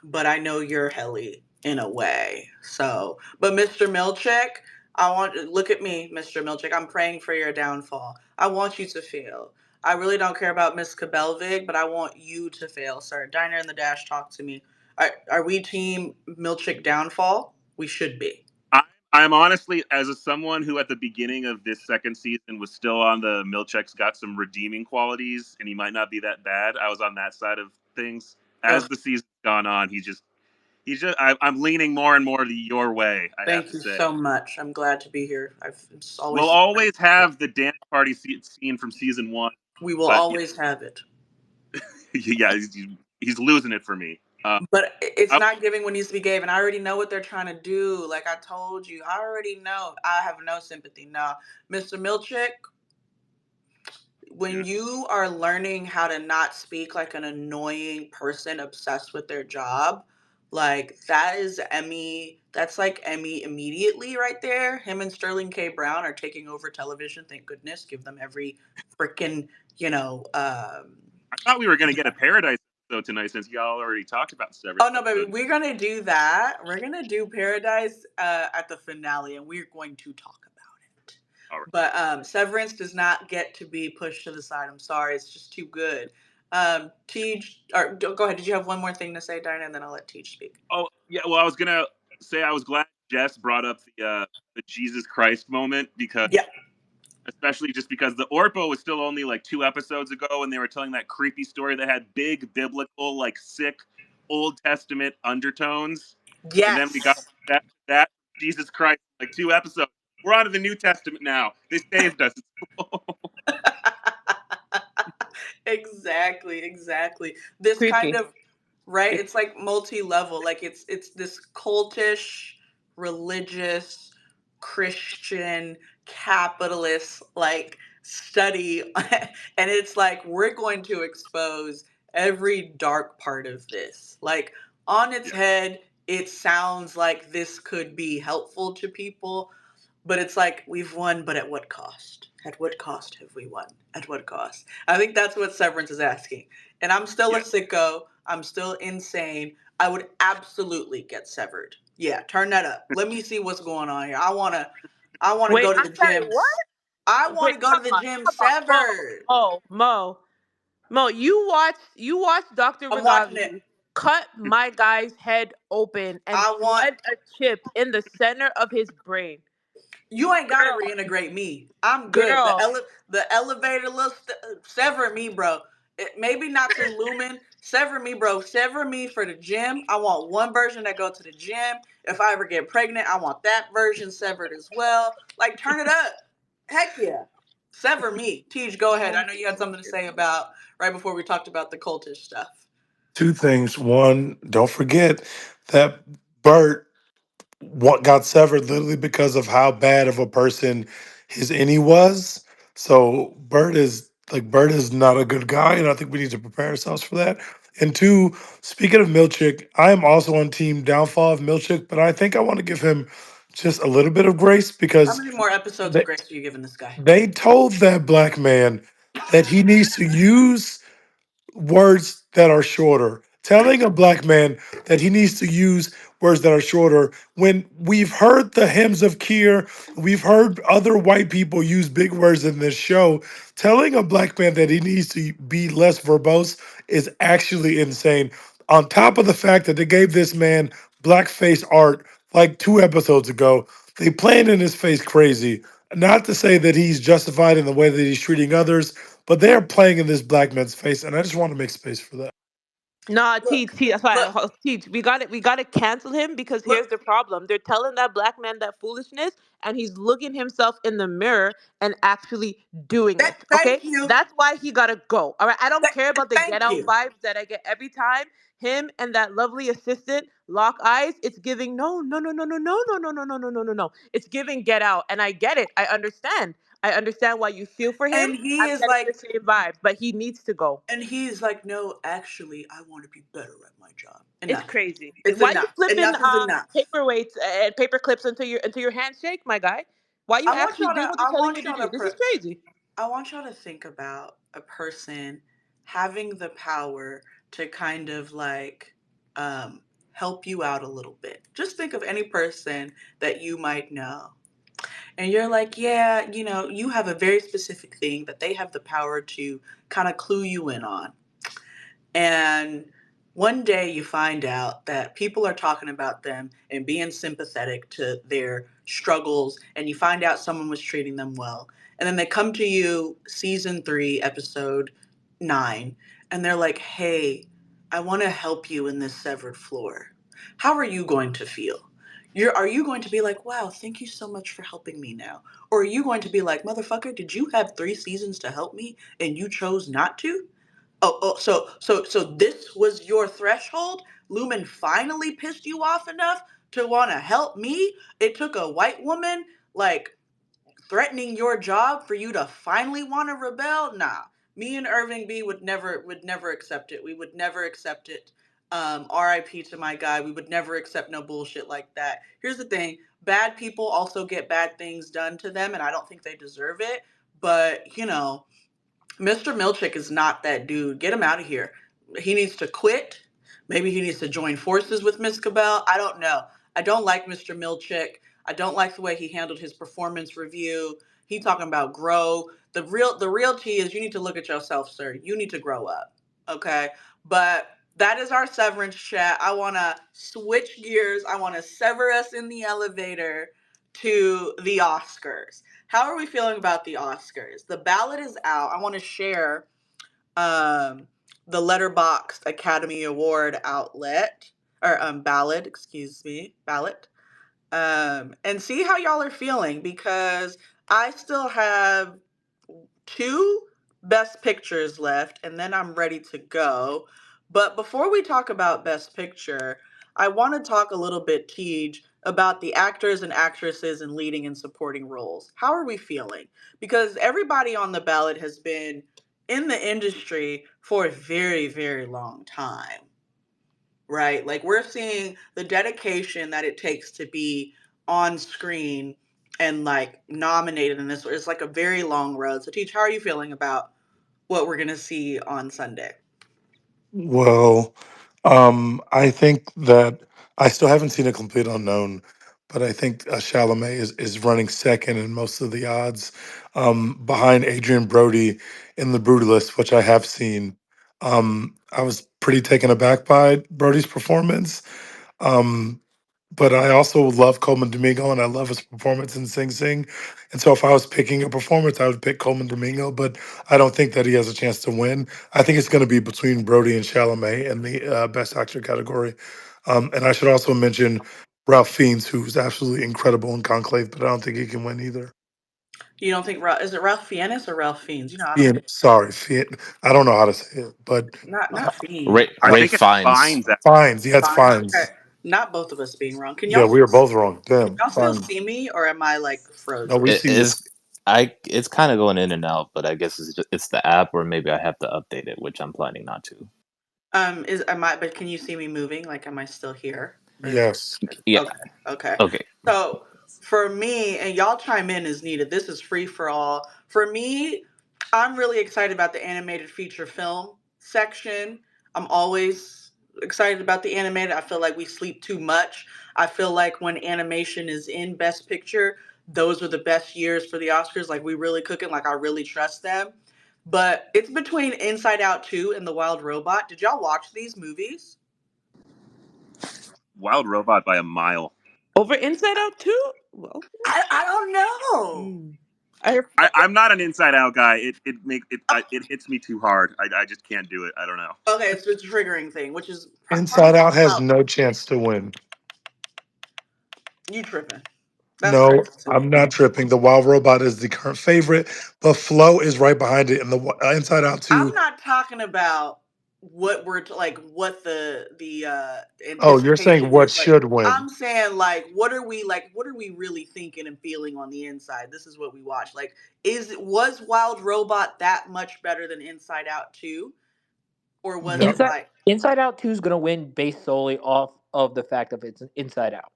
Speaker 1: but I know you're Helly in a way. So, but Mr. Milchick, look at me, Mr. Milchick. I'm praying for your downfall. I want you to fail. I really don't care about Miss Cobell, but I want you to fail, sir. Diner in the Dash, talk to me. Are we team Milchick downfall? We should be.
Speaker 3: I, I'm honestly, as someone who at the beginning of this second season was still on the Milchick's got some redeeming qualities, and he might not be that bad. I was on that side of things. As
Speaker 1: Ugh,
Speaker 3: the season's gone on, I'm leaning more and more to your way. I have
Speaker 1: thank
Speaker 3: to
Speaker 1: you
Speaker 3: say,
Speaker 1: so much. I'm glad to be here. It's
Speaker 3: we'll
Speaker 1: always
Speaker 3: always have the dance party scene from season one,
Speaker 1: we will
Speaker 3: but
Speaker 1: always have it.
Speaker 3: yeah, he's losing it for me.
Speaker 1: But it's
Speaker 3: I,
Speaker 1: not giving what needs to be given. I already know what they're trying to do. Like I told you, I already know. I have no sympathy. No, Mr. Milchick, when
Speaker 3: yeah,
Speaker 1: you are learning how to not speak like an annoying person obsessed with their job, like that is Emmy. That's like Emmy immediately right there. Him and Sterling K. Brown are taking over television. Thank goodness. Give them every freaking, you know,
Speaker 3: I thought we were going to get a Paradise episode tonight since y'all already talked about
Speaker 1: oh
Speaker 3: Severance
Speaker 1: no, baby,
Speaker 3: episode.
Speaker 1: we're gonna do that. We're gonna do Paradise at the finale, and we're going to talk about it.
Speaker 3: All right.
Speaker 1: But Severance does not get to be pushed to the side. I'm sorry, it's just too good. Tej, or go ahead. Did you have one more thing to say, Dinah, and then I'll let Tej speak.
Speaker 3: Oh yeah. Well, I was gonna say I was glad Jess brought up the Jesus Christ moment because
Speaker 1: Yeah.
Speaker 3: especially just because the Orpo was still only like 2 episodes ago, and they were telling that creepy story that had big biblical, like sick Old Testament undertones, and then we got
Speaker 1: Yes.
Speaker 3: that Jesus Christ like 2 episodes. We're on to the New Testament now. They saved us.
Speaker 1: Exactly, exactly. This kind
Speaker 7: Creepy.
Speaker 1: of, right, it's like multi-level. Like it's this cultish, religious, Christian, capitalist like study and it's like we're going to expose every dark part of this. Like, on its
Speaker 3: Yeah,
Speaker 1: head, it sounds like this could be helpful to people, but it's like we've won, but at what cost? At what cost have we won? At what cost? I think that's what Severance is asking. And I'm still a
Speaker 3: yeah.
Speaker 1: sicko. I'm still insane. I would absolutely get severed. Yeah, turn that up. Let me see what's going on here. I wanna
Speaker 7: Wait,
Speaker 1: go to
Speaker 7: I'm
Speaker 1: the
Speaker 7: sorry,
Speaker 1: gym.
Speaker 7: what?
Speaker 1: I
Speaker 7: Wait,
Speaker 1: wanna go to the gym
Speaker 7: come on,
Speaker 1: severed.
Speaker 7: Mo, you watched Dr.
Speaker 1: I'm watching it.
Speaker 7: Rigavi cut my guy's head open and
Speaker 1: I want
Speaker 7: plant a chip in the center of his brain.
Speaker 1: You ain't gotta
Speaker 7: Girl,
Speaker 1: reintegrate me. I'm good. The
Speaker 7: girl,
Speaker 1: the elevator, sever me, bro. Maybe not to Lumen. Sever me, bro. Sever me for the gym. I want one version that go to the gym. If I ever get pregnant, I want that version severed as well. Like, turn it up. Heck yeah. Sever me. Tej, go ahead. I
Speaker 7: Oh,
Speaker 1: know you had something to say about right before we talked about the cultish stuff.
Speaker 2: Two things. One, don't forget that Bert what got severed literally because of how bad of a person his innie was. So Bert is not a good guy, and I think we need to prepare ourselves for that. And two, speaking of Milchick, I am also on team downfall of Milchick, but I think I want to give him just a little bit of grace
Speaker 1: How
Speaker 2: because
Speaker 1: many more episodes of
Speaker 2: they,
Speaker 1: Grace are you giving this guy?
Speaker 2: they told that black man that he needs to use words that are shorter. Telling a black man that he needs to use words that are shorter when we've heard the hymns of Keir, we've heard other white people use big words in this show. Telling a black man that he needs to be less verbose is actually insane. On top of the fact that they gave this man blackface art like 2 episodes ago, they playing in his face crazy. Not to say that he's justified in the way that he's treating others, but they're playing in this black man's face, and I just want to make space for that.
Speaker 7: nah,
Speaker 1: Look,
Speaker 7: teach. That's why
Speaker 1: look,
Speaker 7: teach. We got to cancel him because
Speaker 1: look.
Speaker 7: here's the problem. They're telling that black man that foolishness, and he's looking himself in the mirror and actually doing
Speaker 1: That,
Speaker 7: it. Okay,
Speaker 1: thank you.
Speaker 7: that's why he gotta go. All right, I don't care about the get
Speaker 1: Thank
Speaker 7: out
Speaker 1: you.
Speaker 7: vibes that I get every time. Him and that lovely assistant lock eyes. It's giving no, no, no, no, no, no, no, no, no, no, no, no, no, no. It's giving get out, and I get it. I understand. I understand why you feel for him.
Speaker 1: And he
Speaker 7: I'm
Speaker 1: is
Speaker 7: getting the
Speaker 1: like,
Speaker 7: same vibes, but he needs to go.
Speaker 1: no, actually, I want to be better at my job.
Speaker 7: It's
Speaker 1: Enough.
Speaker 7: crazy.
Speaker 1: It's
Speaker 7: Why you
Speaker 1: enough.
Speaker 7: flipping
Speaker 1: Enough is enough.
Speaker 7: paperweights and paper clips until your hands shake, my guy? Why you actually doing what they're
Speaker 1: I
Speaker 7: telling you
Speaker 1: want
Speaker 7: to
Speaker 1: y'all
Speaker 7: do?
Speaker 1: to,
Speaker 7: This is crazy.
Speaker 1: I want y'all to think about a person having the power to kind of like um, help you out a little bit. Just think of any person that you might know. And you're like, yeah, you have a very specific thing that they have the power to kind of clue you in on. And one day you find out that people are talking about them and being sympathetic to their struggles, and you find out someone was treating them well. And then they come to you, season 3, episode 9, and they're like, hey, I want to help you in this severed floor. How are you going to feel? Are you going to be like, wow, thank you so much for helping me now? Or are you going to be like, motherfucker, did you have 3 seasons to help me and you chose not to? So this was your threshold? Lumen finally pissed you off enough to want to help me? It took a white woman like threatening your job for you to finally want to rebel? Nah. Me and Irving B would never accept it. We would never accept it. RIP to my guy. We would never accept no bullshit like that. Here's the thing. Bad people also get bad things done to them, and I don't think they deserve it. But, Mr. Milchick is not that dude. Get him out of here. He needs to quit. Maybe he needs to join forces with Miss Cobell. I don't know. I don't like Mr. Milchick. I don't like the way he handled his performance review. He talking about grow. The real tea is you need to look at yourself, sir. You need to grow up. Okay? But that is our severance chat. I want to switch gears. I want to sever us in the elevator to the Oscars. How are we feeling about the Oscars? The ballot is out. I want to share um, the Letterboxd Academy Award outlet or ballot, excuse me, ballot, and see how y'all are feeling because I still have two best pictures left and then I'm ready to go. But before we talk about best picture, I want to talk a little bit, Tej, about the actors and actresses in leading and supporting roles. How are we feeling? Because everybody on the ballot has been in the industry for a very, very long time, right? Like we're seeing the dedication that it takes to be on screen and like nominated in this. It's like a very long road. So, Teach, how are you feeling about what we're gonna see on Sunday?
Speaker 2: Well, I think that I still haven't seen a complete unknown, but I think Chalamet is running second in most of the odds, behind Adrian Brody in The Brutalist, which I have seen. I was pretty taken aback by Brody's performance. Um, but I also love Coleman Domingo and I love his performance in Sing Sing. And so if I was picking a performance, I would pick Coleman Domingo, but I don't think that he has a chance to win. I think it's going to be between Brody and Chalamet in the Best Actor category. And I should also mention Ralph Fiennes, who's absolutely incredible in Conclave, but I don't think he can win either.
Speaker 1: You don't think is it Ralph Fiennes or Ralph Fiennes? You know, I don't
Speaker 2: Fiend, sorry, Fiend, I don't know how to say it, but
Speaker 1: not
Speaker 6: Ray,
Speaker 1: Fiend.
Speaker 3: I
Speaker 6: Ray
Speaker 3: think it's
Speaker 6: finds.
Speaker 3: fines.
Speaker 2: Fines. Yeah, it's
Speaker 1: Fines. Okay,
Speaker 2: Fines.
Speaker 1: not both of us being wrong.
Speaker 2: Yeah, we are both wrong. Damn,
Speaker 1: Y'all still
Speaker 2: Fines.
Speaker 1: see me, or am I like
Speaker 2: No,
Speaker 1: frozen?
Speaker 2: we
Speaker 6: It
Speaker 2: see you.
Speaker 6: is. It's kind of going in and out, but I guess it's the app, or maybe I have to update it, which I'm planning not to.
Speaker 1: Is am I? But can you see me moving? Like, am I still here? Or is
Speaker 2: Yes.
Speaker 1: it
Speaker 6: Yeah.
Speaker 1: okay? Okay.
Speaker 6: Okay.
Speaker 1: So for me, and y'all chime in as needed. This is free for all. For me, I'm really excited about the animated feature film section. I'm always excited about the animated. I feel like we sleep too much. I feel like when animation is in Best Picture, those are the best years for the Oscars. Like we really cooking. Like I really trust them. But it's between Inside Out 2 and The Wild Robot. Did y'all watch these movies?
Speaker 3: Wild Robot by a mile.
Speaker 7: Over Inside Out too? Well,
Speaker 1: I don't know.
Speaker 7: mm. I heard
Speaker 3: I'm not an Inside Out guy. It hits me too hard. I just can't do it. I don't know.
Speaker 1: Okay, it's a triggering thing, which is
Speaker 2: Inside Out has
Speaker 1: how
Speaker 2: no chance to win.
Speaker 1: you tripping. That's
Speaker 2: No,
Speaker 1: crazy to
Speaker 2: I'm
Speaker 1: me.
Speaker 2: not tripping. The Wild Robot is the current favorite, but Flow is right behind it, and the Inside Out
Speaker 1: I'm
Speaker 2: 2.
Speaker 1: not talking about what like what the
Speaker 2: Oh, you're saying
Speaker 1: anticipation
Speaker 2: what
Speaker 1: is. Like
Speaker 2: should win?
Speaker 1: I'm saying like what are we really thinking and feeling on the inside? This is what we watch. Like was Wild Robot that much better than Inside Out 2, or was
Speaker 2: No.
Speaker 1: it like
Speaker 5: Inside Out 2 is going to win based solely off of the fact of it's Inside Out.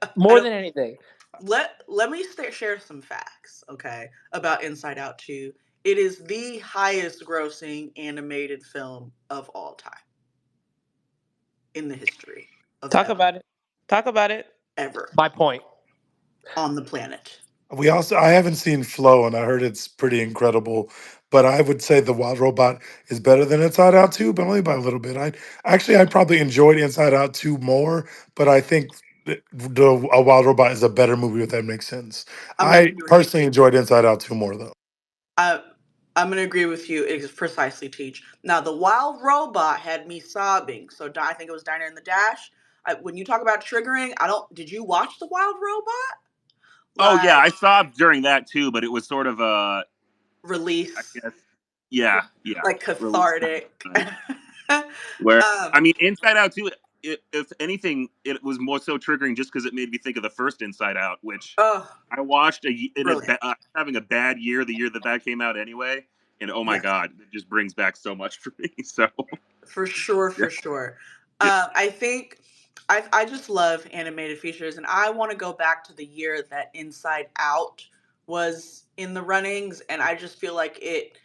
Speaker 1: I
Speaker 5: More
Speaker 1: don't
Speaker 5: than anything.
Speaker 1: let me share some facts, okay, about Inside Out 2. It is the highest grossing animated film of all time in the history of
Speaker 7: talk about it. Talk about it.
Speaker 1: ever
Speaker 5: My point.
Speaker 1: on the planet.
Speaker 2: I haven't seen Flow, and I heard it's pretty incredible. But I would say the Wild Robot is better than Inside Out 2, but only by a little bit. I probably enjoyed Inside Out 2 more, but I think a Wild Robot is a better movie if that makes sense.
Speaker 1: I'm gonna
Speaker 2: I
Speaker 1: agree with you.
Speaker 2: personally enjoyed Inside Out 2 more though.
Speaker 1: I, I'm gonna agree with you. Precisely, Teach. Now, the Wild Robot had me sobbing. So I think it was Diner in the Dash. When you talk about triggering, I don't. Did you watch the Wild Robot?
Speaker 3: Oh yeah,
Speaker 1: Like
Speaker 3: I saw during that too, but it was sort of I
Speaker 1: release,
Speaker 3: guess, yeah,
Speaker 1: like
Speaker 3: release kind of
Speaker 1: cathartic.
Speaker 3: thing. Where
Speaker 1: um.
Speaker 3: I mean, Inside Out too. If anything, it was more so triggering just because it made me think of the first Inside Out, which
Speaker 1: Oh,
Speaker 3: I watched
Speaker 1: brilliant.
Speaker 3: having a bad year the year that came out anyway, and oh my
Speaker 1: Yes.
Speaker 3: god, it just brings back so much for me. So
Speaker 1: For sure,
Speaker 3: yeah,
Speaker 1: for sure.
Speaker 3: yeah.
Speaker 1: I think I just love animated features, and I want to go back to the year that Inside Out was in the runnings, and I just feel like it.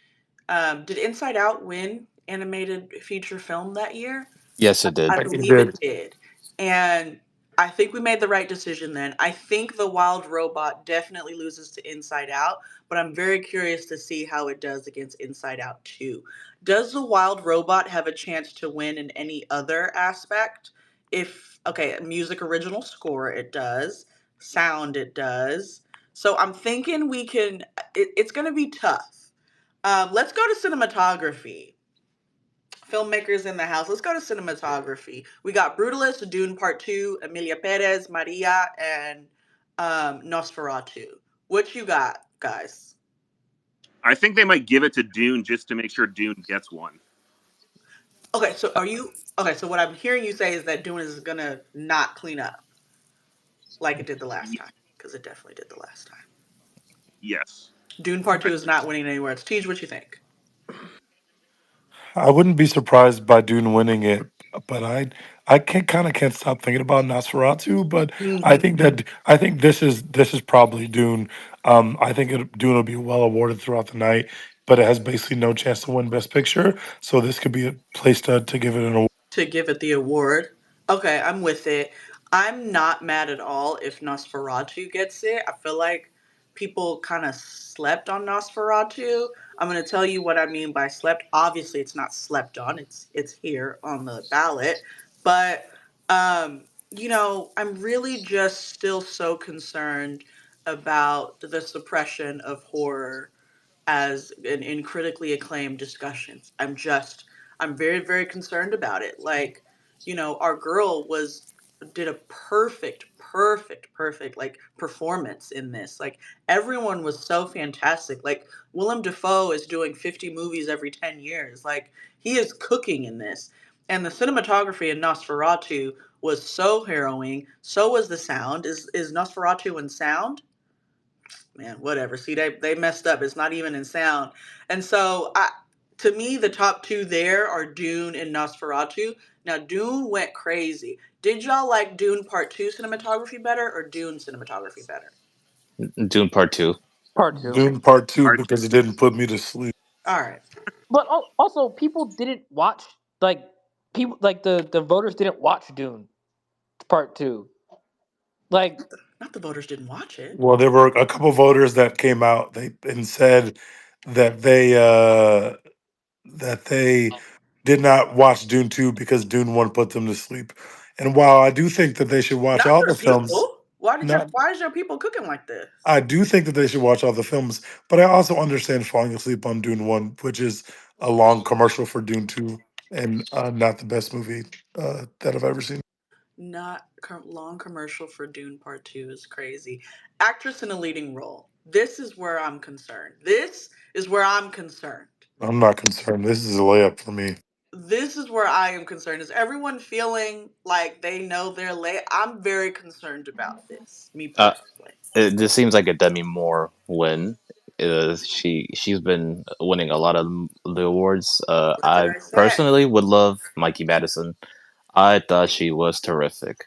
Speaker 1: Did Inside Out win animated feature film that year?
Speaker 6: Yes, it
Speaker 1: I
Speaker 6: did.
Speaker 2: Like it
Speaker 1: believe it
Speaker 2: did.
Speaker 1: did. And I think we made the right decision then. I think The Wild Robot definitely loses to Inside Out, but I'm very curious to see how it does against Inside Out 2. Does The Wild Robot have a chance to win in any other aspect? If, okay, music original score, it does. Sound, it does. So I'm thinking it's going to be tough. Let's go to cinematography. Filmmakers in the house. Let's go to cinematography. We got Brutalist, Dune Part 2, Emilia Perez, Maria, and Nosferatu. What you got, guys?
Speaker 3: I think they might give it to Dune just to make sure Dune gets one.
Speaker 1: Okay, so are you okay? So what I'm hearing you say is that Dune is gonna not clean up like it did the last
Speaker 3: Y-
Speaker 1: time, because it definitely did the last time.
Speaker 3: yes,
Speaker 1: Dune Part
Speaker 3: I
Speaker 1: 2 is
Speaker 3: think
Speaker 1: not
Speaker 3: so.
Speaker 1: winning anywhere. It's Tej, what you think?
Speaker 2: I wouldn't be surprised by Dune winning it, but I can't stop thinking about Nosferatu. But
Speaker 1: Hmm.
Speaker 2: I think this is probably Dune. I think Dune will be well awarded throughout the night, but it has basically no chance to win Best Picture. So this could be a place to give it an award.
Speaker 1: To give it the award. Okay, I'm with it. I'm not mad at all if Nosferatu gets it. I feel like people kind of slept on Nosferatu. I'm going to tell you what I mean by slept. Obviously, it's not slept on. It's here on the ballot. But I'm really just still so concerned about the suppression of horror as in critically acclaimed discussions. I'm very, very concerned about it. Like, our girl was. did a perfect like performance in this. Like everyone was so fantastic. Like Willem Dafoe is doing 50 movies every 10 years. Like he is cooking in this. And the cinematography in Nosferatu was so harrowing. So was the sound. Is Nosferatu in sound? Man, whatever. See, they messed up. It's not even in sound. And so to me, the top two there are Dune and Nosferatu. Now, Dune went crazy. Did y'all like Dune Part 2 cinematography better or Dune cinematography better?
Speaker 6: Dune Part Two.
Speaker 5: Part two.
Speaker 2: Doing part two
Speaker 3: Art-
Speaker 2: because it didn't put me to sleep.
Speaker 1: All right.
Speaker 5: But also, people didn't watch, like, people like the voters didn't watch Dune Part Two. Like,
Speaker 1: Not the voters didn't watch it.
Speaker 2: Well, there were a couple voters that came out they and said that they did not watch Dune 2 because Dune 1 put them to sleep. And while I do think that they should watch
Speaker 1: Not
Speaker 2: all
Speaker 1: your
Speaker 2: the films,
Speaker 1: people.
Speaker 2: not
Speaker 1: Why is your people cooking like this?
Speaker 2: I do think that they should watch all the films, but I also understand falling asleep on Dune 1, which is a long commercial for Dune 2 and not the best movie that I've ever seen.
Speaker 1: Not long commercial for Dune Part 2 is crazy. Actress in a leading role. This is where I'm concerned. This is where I'm concerned.
Speaker 2: I'm not concerned. This is a layup for me.
Speaker 1: This is where I am concerned. Is everyone feeling like they know their lay? I'm very concerned about this, me
Speaker 6: Uh,
Speaker 1: personally.
Speaker 6: it just seems like a Demi Moore win. She's been winning a lot of the awards.
Speaker 1: What did
Speaker 6: I
Speaker 1: I say?
Speaker 6: personally would love Mikey Madison. I thought she was terrific.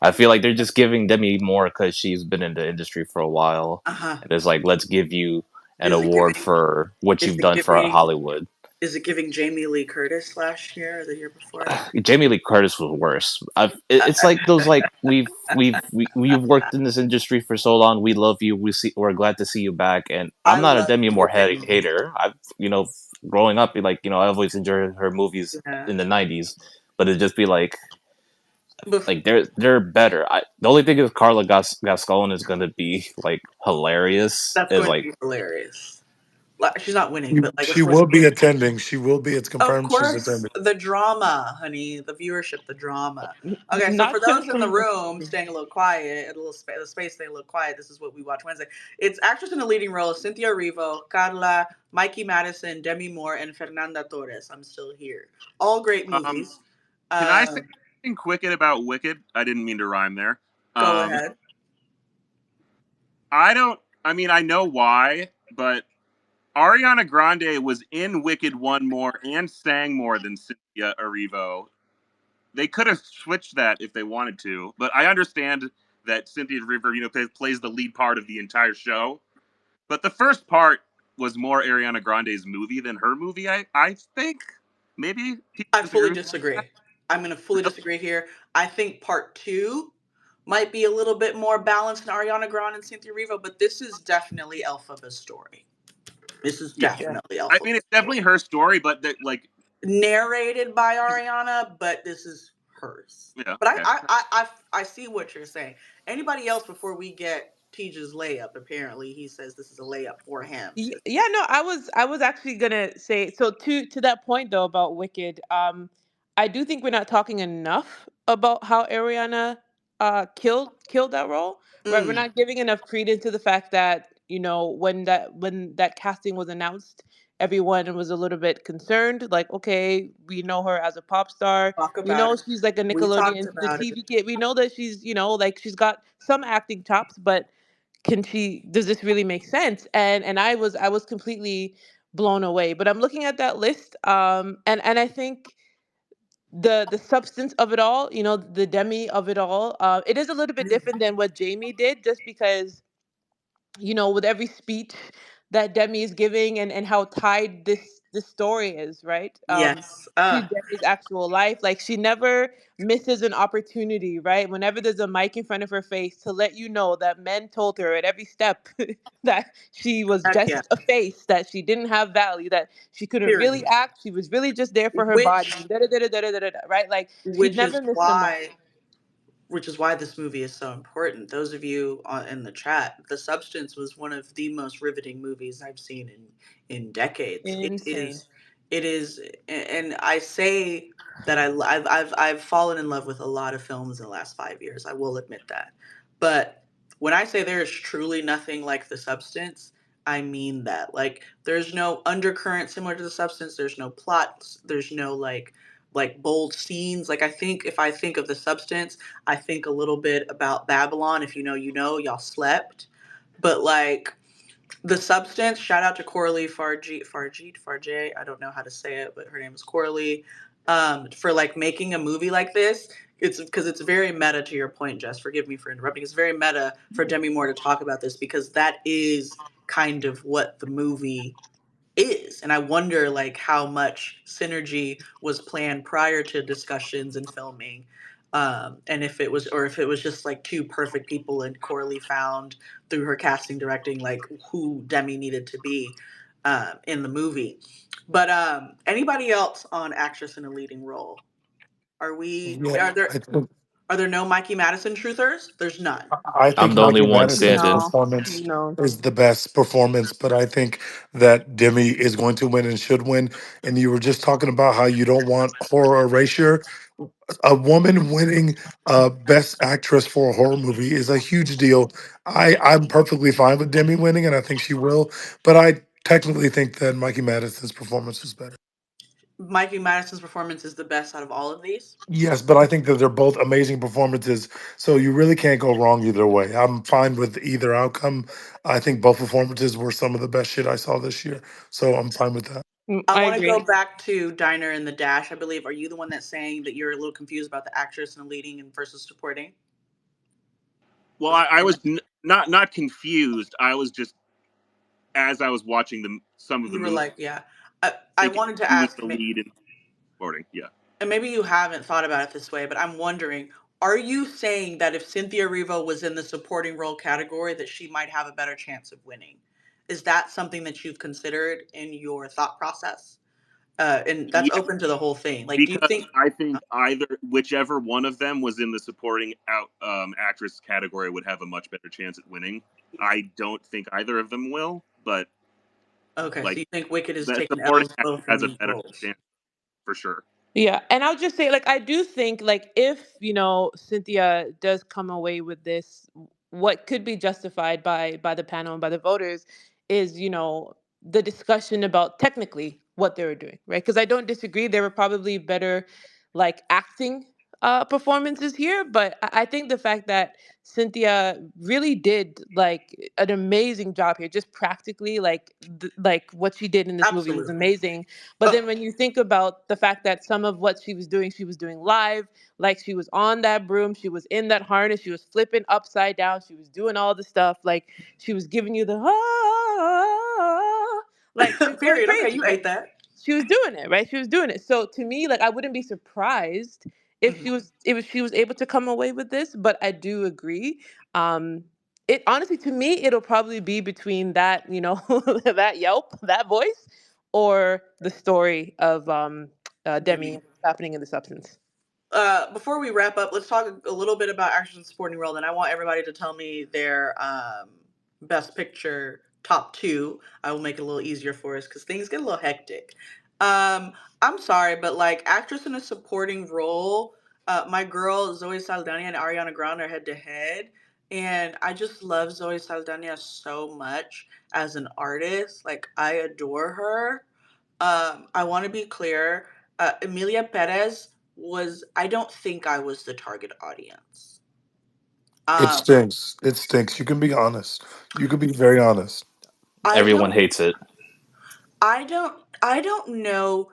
Speaker 6: I feel like they're just giving Demi Moore because she's been in the industry for a while,
Speaker 1: Uh huh.
Speaker 6: and it's like let's give you an
Speaker 1: Is it
Speaker 6: award
Speaker 1: giving?
Speaker 6: for what
Speaker 1: Is
Speaker 6: you've
Speaker 1: it
Speaker 6: done for
Speaker 1: giving?
Speaker 6: Hollywood.
Speaker 1: Is it giving Jamie Lee Curtis last year or the year before?
Speaker 6: Jamie Lee Curtis was worse. It's like those like we've worked in this industry for so long. We love you. We're glad to see you back. And I'm
Speaker 1: I
Speaker 6: not a
Speaker 1: love
Speaker 6: Demi
Speaker 1: me a
Speaker 6: Moore
Speaker 1: Jamie Lee.
Speaker 6: hater. I've growing up like I always enjoyed her movies
Speaker 1: Yeah.
Speaker 6: in the '90s, but it'd just be
Speaker 1: Bef-
Speaker 6: like they're better. The only thing is Carla Gascon is gonna be like hilarious.
Speaker 1: that's
Speaker 6: Is
Speaker 1: going to
Speaker 6: like
Speaker 1: be hilarious. Like, she's not winning,
Speaker 2: She,
Speaker 1: but like, of
Speaker 2: she
Speaker 1: course,
Speaker 2: will be attending. She will be. It's
Speaker 1: of
Speaker 2: confirmed she's
Speaker 1: course,
Speaker 2: attending.
Speaker 1: the drama, honey, the viewership, the drama. Okay, so for
Speaker 7: Not
Speaker 1: those in the
Speaker 7: confirmed.
Speaker 1: room staying a little quiet, the space staying a little quiet, this is what we watch Wednesday. It's actress in a leading role: Cynthia Erivo, Carla, Mikey Madison, Demi Moore, and Fernanda Torres. I'm still here. All great
Speaker 3: Um,
Speaker 1: movies.
Speaker 3: can I say
Speaker 1: Um,
Speaker 3: something quick about Wicked? I didn't mean to rhyme there.
Speaker 1: go
Speaker 3: Um,
Speaker 1: ahead.
Speaker 3: I don't. I mean, I know why, but Ariana Grande was in Wicked one more and sang more than Cynthia Erivo. They could have switched that if they wanted to, but I understand that Cynthia Erivo, plays the lead part of the entire show. But the first part was more Ariana Grande's movie than her movie. I think maybe people
Speaker 1: I
Speaker 3: disagree
Speaker 1: fully
Speaker 3: with that.
Speaker 1: disagree. I'm going to fully
Speaker 3: Really?
Speaker 1: disagree here. I think part two might be a little bit more balanced than Ariana Grande and Cynthia Erivo, but this is definitely Elphaba's story. This is
Speaker 3: Yeah,
Speaker 7: Yeah.
Speaker 1: definitely
Speaker 3: I
Speaker 1: Elphaba's
Speaker 3: mean it's
Speaker 1: story.
Speaker 3: definitely her story, but that like
Speaker 1: Narrated by Ariana, but this is hers.
Speaker 3: yeah,
Speaker 1: But
Speaker 3: okay.
Speaker 1: I see what you're saying. Anybody else before we get Teja's layup? Apparently, he says this is a layup for him.
Speaker 7: Yeah, no, I was actually gonna say, so to that point though about Wicked. I do think we're not talking enough about how Ariana killed that role, right? We're
Speaker 1: Mm,
Speaker 7: not giving enough credence to the fact that, when that casting was announced, everyone was a little bit concerned, like, okay, we know her as a pop star.
Speaker 1: talk
Speaker 7: We
Speaker 1: about
Speaker 7: know
Speaker 1: it.
Speaker 7: she's like a
Speaker 1: We talked
Speaker 7: Nickelodeon, the
Speaker 1: about it.
Speaker 7: TV kid. We know that she's, like she's got some acting chops, but does this really make sense? And I was completely blown away. But I'm looking at that list, and I think the substance of it all, the Demi of it all, it is a little bit different than what Jamie did, just because, with every speech that Demi is giving, and how tied this story is, right?
Speaker 1: Yes.
Speaker 7: To Demi's actual life. Like, she never misses an opportunity, right? Whenever there's a mic in front of her face, to let you know that men told her at every step that she was
Speaker 1: Heck yeah.
Speaker 7: just a face, that she didn't have value, that she couldn't really
Speaker 1: Period.
Speaker 7: act, she was really just there for her body,
Speaker 1: Which
Speaker 7: da da da da da da da, right? Like, she
Speaker 1: which is
Speaker 7: never missed a moment.
Speaker 1: why which is why this movie is so important. Those of you in the chat, The Substance was one of the most riveting movies I've seen in decades. It
Speaker 7: Insane.
Speaker 1: is It is, and I say that I've fallen in love with a lot of films in the last 5 years. I will admit that, but when I say there is truly nothing like The Substance, I mean that. Like, there's no undercurrent similar to The Substance. There's no plots. There's no like bold scenes. Like, I think if I think of The Substance, I think a little bit about Babylon. If you know, you know, y'all slept, but like the Substance, shout out to Coralie Farjit, I don't know how to say it, but her name is Coralie. For like making a movie like this. It's because it's very meta to your point, Jess. Forgive me for interrupting. It's very meta for Demi Moore to talk about this because that is kind of what the movie is. And I wonder like how much synergy was planned prior to discussions and filming. And if it was, or if it was just like two perfect people and Coralie found through her casting directing like who Demi needed to be in the movie. But anybody else on actress in a leading role?
Speaker 2: Yeah, I think
Speaker 1: Are there no Mikey Madison truthers? There's none.
Speaker 2: I
Speaker 6: I'm
Speaker 2: think
Speaker 6: the only
Speaker 2: Mikey
Speaker 6: one
Speaker 2: Madison's
Speaker 6: standing.
Speaker 7: No,
Speaker 2: performance
Speaker 7: no.
Speaker 2: is the best performance, but I think that Demi is going to win and should win. And you were just talking about how you don't want horror erasure. A woman winning best actress for a horror movie is a huge deal. I'm perfectly fine with Demi winning, and I think she will. But I technically think that Mikey Madison's performance was better.
Speaker 1: Mikey Madison's performance is the best out of all of these.
Speaker 2: Yes, but I think that they're both amazing performances, so you really can't go wrong either way. I'm fine with either outcome. I think both performances were some of the best shit I saw this year, so I'm fine with that.
Speaker 1: I
Speaker 7: I
Speaker 1: want to go
Speaker 7: agree.
Speaker 1: back to Diner and the Dash. I believe. Are you the one that's saying that you're a little confused about the actress and the leading and versus supporting?
Speaker 3: Well,
Speaker 1: Was it
Speaker 3: I
Speaker 1: you?
Speaker 3: was not confused. I was just, as I was watching some of the
Speaker 1: You were
Speaker 3: movie,
Speaker 1: like, yeah. I
Speaker 3: thinking
Speaker 1: wanted to
Speaker 3: who was
Speaker 1: ask,
Speaker 3: the lead in supporting. Yeah.
Speaker 1: and maybe you haven't thought about it this way, but I'm wondering: are you saying that if Cynthia Erivo was in the supporting role category, that she might have a better chance of winning? Is that something that you've considered in your thought process? And that's
Speaker 3: Yeah,
Speaker 1: open to the whole thing. Like, do you
Speaker 3: because
Speaker 1: think?
Speaker 3: I think either whichever one of them was in the supporting actress category would have a much better chance at winning. I don't think either of them will, but
Speaker 1: Okay, so
Speaker 3: like
Speaker 1: you think Wicked is
Speaker 3: the
Speaker 1: taking
Speaker 3: supporting
Speaker 1: L's
Speaker 3: actor
Speaker 1: both in
Speaker 3: has a
Speaker 1: these
Speaker 3: better
Speaker 1: roles?
Speaker 3: chance for sure.
Speaker 7: Yeah, and I'll just say, like, I do think, like, if Cynthia does come away with this, what could be justified by the panel and by the voters is the discussion about technically what they were doing, right? Because I don't disagree, there were probably better like acting performances here, but I think the fact that Cynthia really did like an amazing job here, just practically, like what she did in this movie was
Speaker 1: Absolutely.
Speaker 7: amazing. But
Speaker 1: Oh,
Speaker 7: then when you think about the fact that some of what she was doing live, like she was on that broom, she was in that harness, she was flipping upside down, she was doing all the stuff, like she was giving you the like she was going
Speaker 1: period. Okay,
Speaker 7: crazy,
Speaker 1: you
Speaker 7: right?
Speaker 1: ate that.
Speaker 7: She was doing it, right? She was doing it. So to me, like I wouldn't be surprised if
Speaker 1: Mhm.
Speaker 7: she was able to come away with this, but I do agree. Um it honestly to me it'll probably be between that, that Yelp, that voice, or the story of Demi
Speaker 1: Demi.
Speaker 7: and what's happening in the substance.
Speaker 1: Before we wrap up, let's talk a little bit about actors in supporting role. And I want everybody to tell me their best picture top two. I will make it a little easier for us because things get a little hectic. Um, I'm sorry, but like actress in a supporting role, my girl Zoe Saldana and Ariana Grande are head to head. And I just love Zoe Saldana so much as an artist. Like, I adore her. I want to be clear. Emilia Perez was, I don't think I was the target audience.
Speaker 2: It
Speaker 1: Um,
Speaker 2: stinks. It stinks. You can be honest. You can be very honest.
Speaker 1: I
Speaker 6: Everyone
Speaker 1: don't,
Speaker 6: hates it.
Speaker 1: I don't know.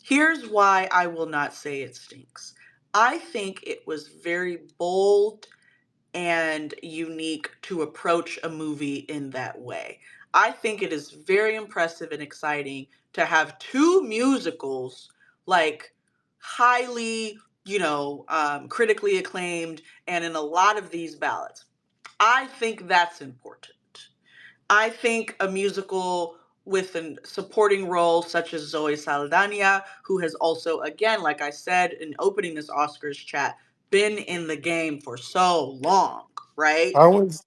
Speaker 1: Here's why I will not say it stinks. I think it was very bold and unique to approach a movie in that way. I think it is very impressive and exciting to have two musicals, like highly, critically acclaimed, and in a lot of these ballots. I think that's important. I think a musical with a supporting role such as Zoe Saldana, who has also, again, like I said in opening this Oscars chat, been in the game for so long, right?
Speaker 2: How is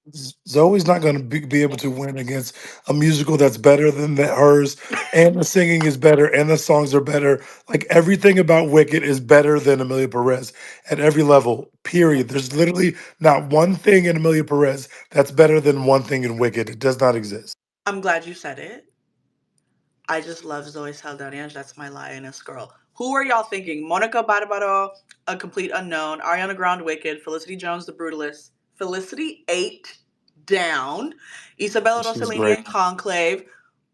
Speaker 2: Zoe's not going to be able to win against a musical that's better than hers, and the singing is better, and the songs are better. Like everything about Wicked is better than Amelia Perez at every level. Period. There's literally not one thing in Amelia Perez that's better than one thing in Wicked. It does not exist.
Speaker 1: I'm glad you said it. I just love Zoe Saldana. That's my lioness girl. Who are y'all thinking? Monica Barbaro, A Complete Unknown, Ariana Grande, Wicked, Felicity Jones, The Brutalist, Felicity 8 down, Isabella
Speaker 2: She's
Speaker 1: Rossellini
Speaker 2: great.
Speaker 1: and Conclave,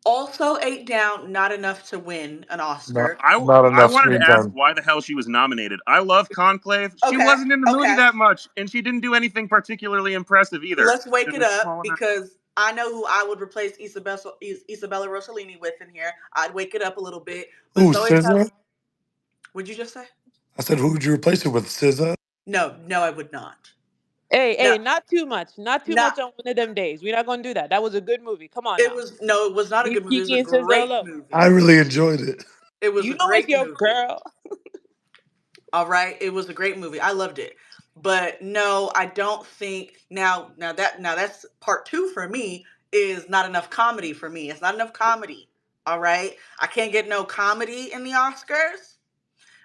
Speaker 1: also 8 down, not enough to win an
Speaker 2: Not
Speaker 1: Oscar.
Speaker 2: not
Speaker 3: I
Speaker 2: enough
Speaker 3: wanted
Speaker 2: screen
Speaker 3: to ask
Speaker 2: time.
Speaker 3: why the hell she was nominated. I love Conclave. She
Speaker 1: Okay,
Speaker 3: wasn't in the movie
Speaker 1: okay.
Speaker 3: that much, and she didn't do anything particularly impressive either.
Speaker 1: Let's wake
Speaker 3: It
Speaker 1: it
Speaker 3: was
Speaker 1: up
Speaker 3: small enough.
Speaker 1: because I know who I would replace Isabella Rossellini with in here. I'd wake it up a little bit. But
Speaker 2: Ooh,
Speaker 1: Zoe Saldana,
Speaker 2: SZA.
Speaker 1: would you just say?
Speaker 2: I said, who would you replace it with? SZA.
Speaker 1: No, no, I would not.
Speaker 7: Hey,
Speaker 1: No,
Speaker 7: hey, not too much. Not too
Speaker 1: not.
Speaker 7: much on one of them days. We're not gonna do that. That was a good movie. Come on
Speaker 1: It
Speaker 7: now.
Speaker 1: was no, it was not a
Speaker 7: Leave
Speaker 1: good movie. It was
Speaker 7: Kiki
Speaker 1: a
Speaker 7: and SZA
Speaker 1: great
Speaker 7: alone.
Speaker 2: I
Speaker 1: movie.
Speaker 2: really enjoyed it.
Speaker 1: It was
Speaker 7: You
Speaker 1: a
Speaker 7: know it's
Speaker 1: great
Speaker 7: your
Speaker 1: movie.
Speaker 7: girl.
Speaker 1: All right, it was a great movie. I loved it. But no, I don't think now that's part 2 for me is not enough comedy for me. It's not enough comedy. All right? I can't get no comedy in the Oscars.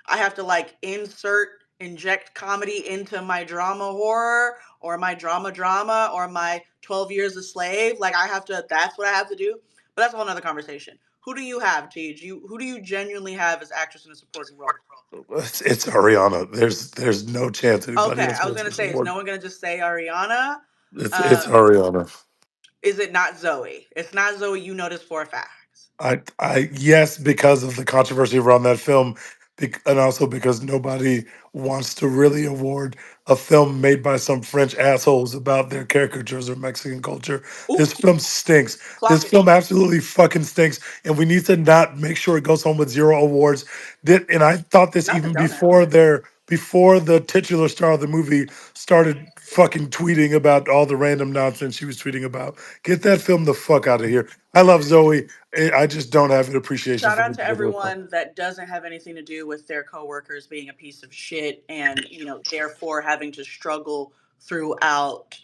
Speaker 1: I have to like inject comedy into my drama horror or my drama or my 12 Years a Slave. Like I have to, that's what I have to do. But that's a whole nother conversation. Who do you have, Tej? Who do you genuinely have as actress in a supporting role?
Speaker 2: It's Ariana. There's no chance anybody
Speaker 1: Okay,
Speaker 2: else
Speaker 1: I was
Speaker 2: wins
Speaker 1: gonna
Speaker 2: this
Speaker 1: say, is
Speaker 2: award.
Speaker 1: no one gonna just say Ariana?
Speaker 2: It's
Speaker 1: Um,
Speaker 2: Ariana.
Speaker 1: is it not Zoe? It's not Zoe. You know this for a fact.
Speaker 2: I yes, because of the controversy around that film, and also because nobody wants to really award a film made by some French assholes about their caricatures of Mexican culture.
Speaker 1: Ooh,
Speaker 2: This film stinks. This
Speaker 1: clock it.
Speaker 2: film absolutely fucking stinks, and we need to not make sure it goes home with 0 awards. And I thought this
Speaker 1: Not the
Speaker 2: even
Speaker 1: donut.
Speaker 2: before the titular star of the movie started fucking tweeting about all the random nonsense she was tweeting about. Get that film the fuck out of here. I love Zoe. I just don't have an appreciation
Speaker 1: Shout
Speaker 2: for
Speaker 1: out
Speaker 2: the
Speaker 1: to
Speaker 2: particular film.
Speaker 1: everyone that doesn't have anything to do with their coworkers being a piece of shit and, therefore having to struggle throughout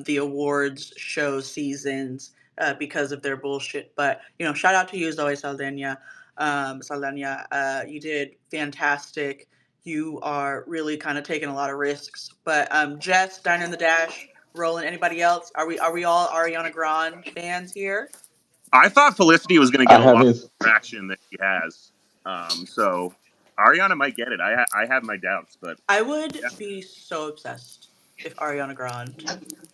Speaker 1: the awards show seasons because of their bullshit. But, shout out to you, Zoe Saldana. Saldana, you did fantastic. You are really kind of taking a lot of risks. But Jess, Diner in the Dash, Roland, anybody else? Are we all Ariana Grande fans here?
Speaker 3: I thought Felicity was going to
Speaker 4: I
Speaker 3: get a lot
Speaker 4: haven't.
Speaker 3: of traction that she has. So Ariana might get it. I have my doubts, but
Speaker 1: I would
Speaker 3: yeah.
Speaker 1: be so obsessed if Ariana Grande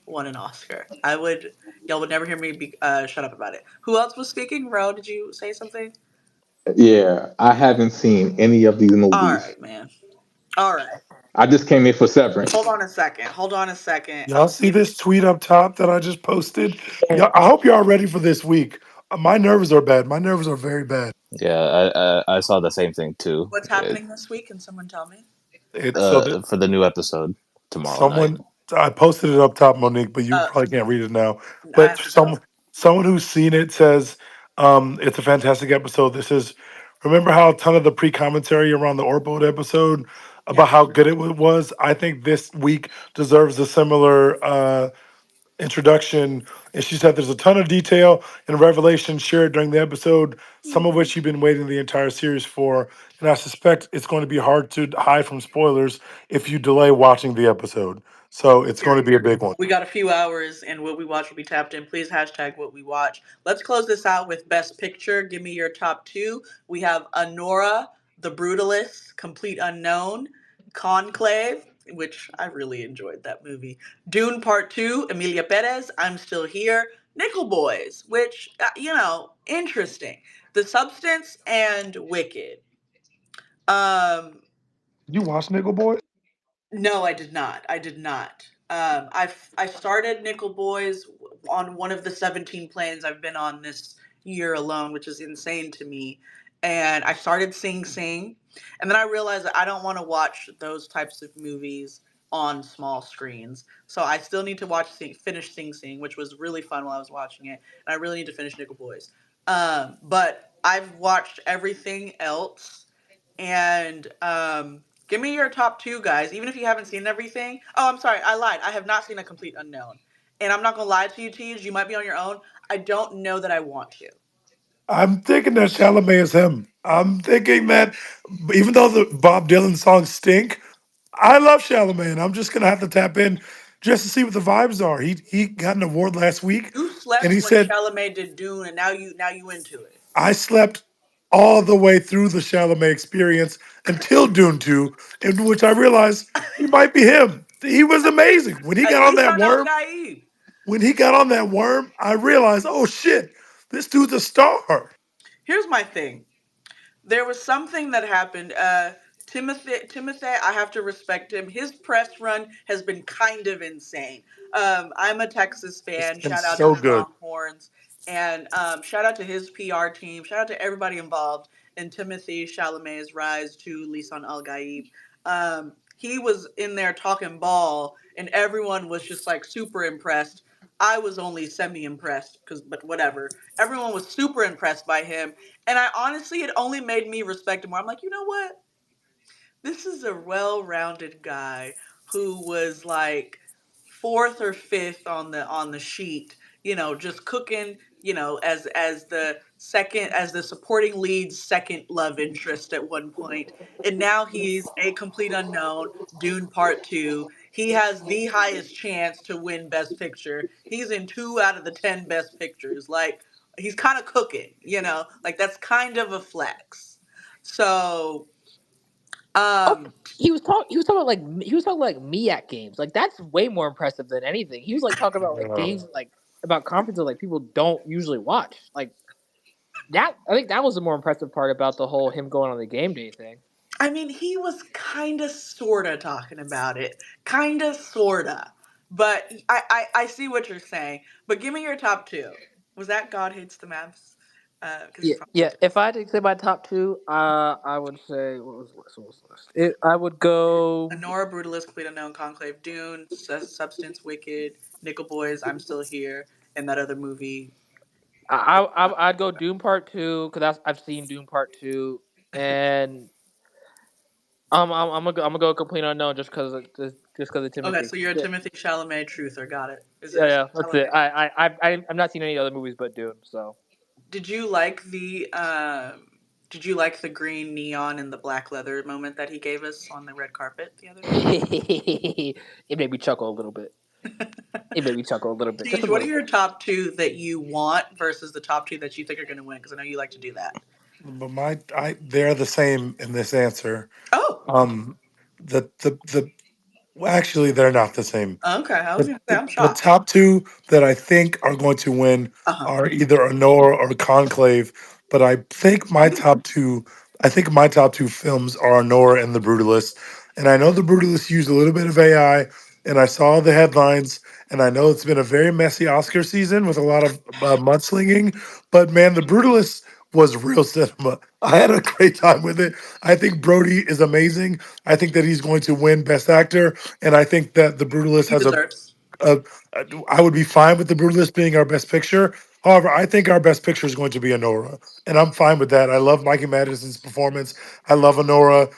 Speaker 1: won an Oscar. I would. Y'all would never hear me be shut up about it. Who else was speaking? Ro, did you say something?
Speaker 4: Yeah, I haven't seen any of these
Speaker 1: All
Speaker 4: movies.
Speaker 1: right, man. All right.
Speaker 4: I just came in for Severance.
Speaker 1: Hold on a second. Hold on a second.
Speaker 2: Y'all see
Speaker 1: Give me.
Speaker 2: this tweet up top that I just posted? Yeah, I hope y'all are ready for this week. My nerves are bad. My nerves are very bad.
Speaker 6: Yeah, I saw the same thing too.
Speaker 1: What's happening this week? Can someone tell me?
Speaker 2: It's so that
Speaker 6: For the new episode tomorrow night.
Speaker 2: someone I posted it up top, Monique, but you
Speaker 1: Uh,
Speaker 2: probably can't read it now.
Speaker 1: I
Speaker 2: But
Speaker 1: have to go.
Speaker 2: someone who's seen it says it's a fantastic episode. This is remember how a ton of the pre-commentary around the Orbold episode
Speaker 1: Yeah.
Speaker 2: about how good it was. I think this week deserves a similar introduction, and she said there's a ton of detail and revelation shared during the episode, some of which you've been waiting the entire series for, and I suspect it's going to be hard to hide from spoilers if you delay watching the episode. So it's going to be a
Speaker 1: Period.
Speaker 2: big one.
Speaker 1: We got a few hours, and what we watch will be tapped in. Please hashtag what we watch. Let's close this out with Best Picture. Give me your top 2. We have Honora, The Brutalist, Complete Unknown, Conclave, which I really enjoyed that movie. Dune Part 2, Emilia Perez, I'm Still Here, Nickel Boys, which, interesting. The Substance and Wicked. Um,
Speaker 2: You watch Nickel Boy?
Speaker 1: no, I did not. I did not. I started Nickel Boys on one of the 17 planes I've been on this year alone, which is insane to me. And I started Sing Sing, and then I realized that I don't want to watch those types of movies on small screens. So I still need to finish Sing Sing, which was really fun while I was watching it, and I really need to finish Nickel Boys. But I've watched everything else, and Give me your top two guys, even if you haven't seen everything. Oh, I'm sorry, I lied. I have not seen A Complete Unknown. And I'm not gonna lie to you, Teej. You might be on your own. I don't know that I want to.
Speaker 2: I'm thinking that Chalamet is him. I'm thinking that even though the Bob Dylan songs stink, I love Chalamet. And I'm just gonna have to tap in just to see what the vibes are. He got an award last week,
Speaker 1: You
Speaker 2: and
Speaker 1: slept
Speaker 2: he
Speaker 1: when
Speaker 2: said
Speaker 1: Chalamet did Dune, and now you into it.
Speaker 2: I slept all the way through the Chalamet experience until Dune 2, in which I realized he might be him. He was amazing.
Speaker 1: At least on Al Gaib.
Speaker 2: When he got on that worm, I realized, oh shit, this dude's a star.
Speaker 1: Here's my thing. There was something that happened. Timothy, I have to respect him. His press run has been kind of insane. I'm a Texas
Speaker 2: It's
Speaker 1: fan.
Speaker 2: been
Speaker 1: Shout out to
Speaker 2: so
Speaker 1: the
Speaker 2: good.
Speaker 1: Longhorns, and shout out to his PR team. Shout out to everybody involved in Timothy Chalamet's rise to Lisan Al Gaib. He was in there talking ball, and everyone was just like super impressed. I was only semi impressed but whatever. Everyone was super impressed by him, and I honestly, it only made me respect him more. I'm like, you know what? This is a well-rounded guy who was like fourth or fifth on the sheet, just cooking, as the second as the supporting lead's second love interest at one point. And now he's A Complete Unknown, Dune Part 2. He has the highest chance to win Best Picture. He's in 2 out of the 10 Best Pictures. Like, he's kind of cooking, Like, that's kind of a flex. So,
Speaker 5: Oh,
Speaker 1: um
Speaker 5: he was talking like me at games. Like that's way more impressive than anything. He was like talking about like
Speaker 2: Uh,
Speaker 5: games like about conferences like people don't usually watch. Like that I think that was the more impressive part about the whole him going on the game day thing.
Speaker 1: I mean, he was kind of sorta talking about it, kind of sorta. But I see what you're saying. But give me your top two. Was that God hates the Mavs? Because
Speaker 5: Yeah,
Speaker 1: you're
Speaker 5: yeah.
Speaker 1: following
Speaker 5: If I had to say my top two, I would say what was the list? I would go.
Speaker 1: Honora, Brutalist, Complete Unknown, Conclave, Dune, Substance, Wicked, Nickel Boys, I'm Still Here, and that other movie.
Speaker 5: I'd go Doom Part Two because I've seen Doom Part Two, and I'm gonna go Complete Unknown just because of
Speaker 1: Okay,
Speaker 5: Timothy.
Speaker 1: so you're a
Speaker 5: Yeah,
Speaker 1: Timothy Chalamet truther. Got it.
Speaker 5: yeah,
Speaker 1: Is it
Speaker 5: yeah. That's it.
Speaker 1: Chalamet?
Speaker 5: I'm not seeing any other movies but Dune. So
Speaker 1: Did you like did you like the green neon and the black leather moment that he gave us on the red carpet the other day?
Speaker 5: it made me chuckle a little bit. It made me chuckle a little bit, just a
Speaker 1: Tej, what are
Speaker 5: little
Speaker 1: your
Speaker 5: bit.
Speaker 1: top two that you want versus the top two that you think are going to win? Because I know you like to do that.
Speaker 2: but they're the same in this answer.
Speaker 1: Oh,
Speaker 2: Um, well, actually, they're not the same.
Speaker 1: okay. I was
Speaker 2: The,
Speaker 1: going to say,
Speaker 2: the,
Speaker 1: I'm
Speaker 2: the
Speaker 1: shocked.
Speaker 2: top two that I think are going to win
Speaker 1: Uh huh.
Speaker 2: are either Honora or Conclave. But I think my top two films are Honora and The Brutalist. And I know The Brutalist used a little bit of AI, and I saw the headlines, and I know it's been a very messy Oscar season with a lot of mudslinging. But man, The Brutalist was real cinema. I had a great time with it. I think Brody is amazing. I think that he's going to win Best Actor, and I think that The Brutalist
Speaker 1: He
Speaker 2: has
Speaker 1: deserves.
Speaker 2: a I would be fine with The Brutalist being our best picture. However, I think our best picture is going to be Honora, and I'm fine with that. I love Mikey Madison's performance. I love Honora.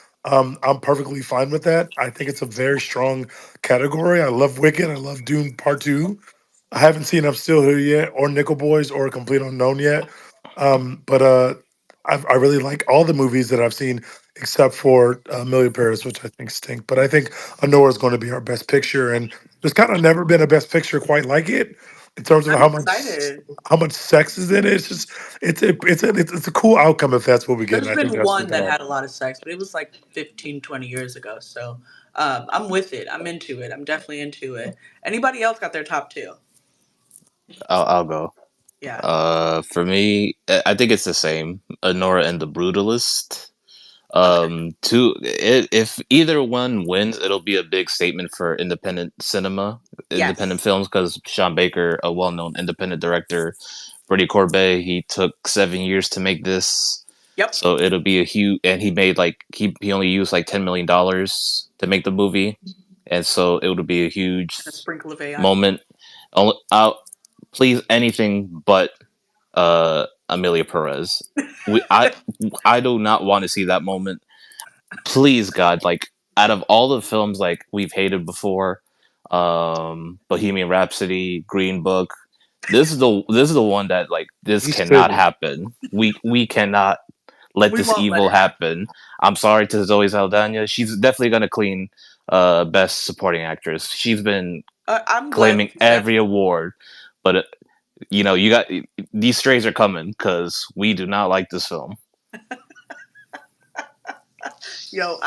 Speaker 2: I'm perfectly fine with that. I think it's a very strong category. I love Wicked. I love Dune Part Two. I haven't seen I'm Still Here yet, or Nickel Boys, or Complete Unknown yet. But I really like all the movies that I've seen, except for Amelia Paris, which I think stink. But I think Honora is going to be our best picture, and there's kind of never been a best picture quite like it in terms of
Speaker 1: I'm excited.
Speaker 2: how much sex is in it. It's just it's a cool outcome if that's what we get. And
Speaker 1: There's
Speaker 2: I think
Speaker 1: been
Speaker 2: that's
Speaker 1: one
Speaker 2: what we
Speaker 1: that
Speaker 2: got.
Speaker 1: had a lot of sex, but it was like 15, 20 years ago. So I'm with it. I'm into it. I'm definitely into it. Anybody else got their top two?
Speaker 6: I'll go.
Speaker 1: Yeah.
Speaker 6: For me, I think it's the same. Honora and the Brutalist.
Speaker 1: Okay.
Speaker 6: If either one wins, it'll be a big statement for independent cinema, independent
Speaker 1: Yes.
Speaker 6: films, because Sean Baker, a well-known independent director, Freddie Corbet, he took 7 years to make this,
Speaker 1: Yep.
Speaker 6: so it'll be a huge. And he made like he only used like $10 million to make the movie, and so it would be a huge
Speaker 1: And a sprinkle of AI.
Speaker 6: moment. I'll please anything but Amelia Perez. We I do not want to see that moment. Please God, like out of all the films like we've hated before, Bohemian Rhapsody, Green Book, this is the one that like this
Speaker 2: He's
Speaker 6: cannot
Speaker 2: fitting.
Speaker 6: happen. We cannot let
Speaker 1: We
Speaker 6: this
Speaker 1: won't let
Speaker 6: evil
Speaker 1: it happen.
Speaker 6: happen. I'm sorry to Zoe Saldana. She's definitely gonna clean best supporting actress. She's been
Speaker 1: I'm glad
Speaker 6: claiming
Speaker 1: you said
Speaker 6: every award, but you got these strays are coming because we do not like this film.
Speaker 1: Yo,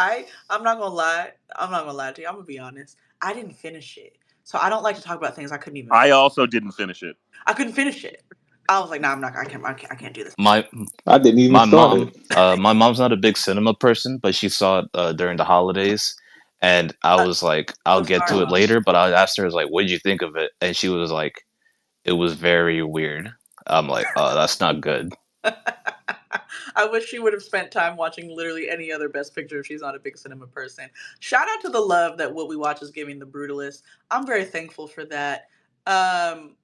Speaker 1: I'm not gonna lie. I'm not gonna lie to you. I'm gonna be honest. I didn't finish it, so I don't like to talk about things I couldn't even
Speaker 3: I
Speaker 1: finish.
Speaker 3: also didn't finish it.
Speaker 1: I couldn't finish it. I was like, nah, I'm not. I can't do this.
Speaker 6: My
Speaker 4: I didn't even
Speaker 6: my
Speaker 4: start it.
Speaker 6: mom, my mom's not a big cinema person, but she saw it during the holidays, and I
Speaker 1: Uh,
Speaker 6: was like, I'll
Speaker 1: so
Speaker 6: get
Speaker 1: sorry,
Speaker 6: to it
Speaker 1: mom.
Speaker 6: later. But I asked her, I was like, what did you think of it? And she was like, it was very weird. I'm like, oh, that's not good.
Speaker 1: I wish she would have spent time watching literally any other Best Picture if she's not a big cinema person. Shout out to the love that What We Watch is giving The Brutalist. I'm very thankful for that. Um,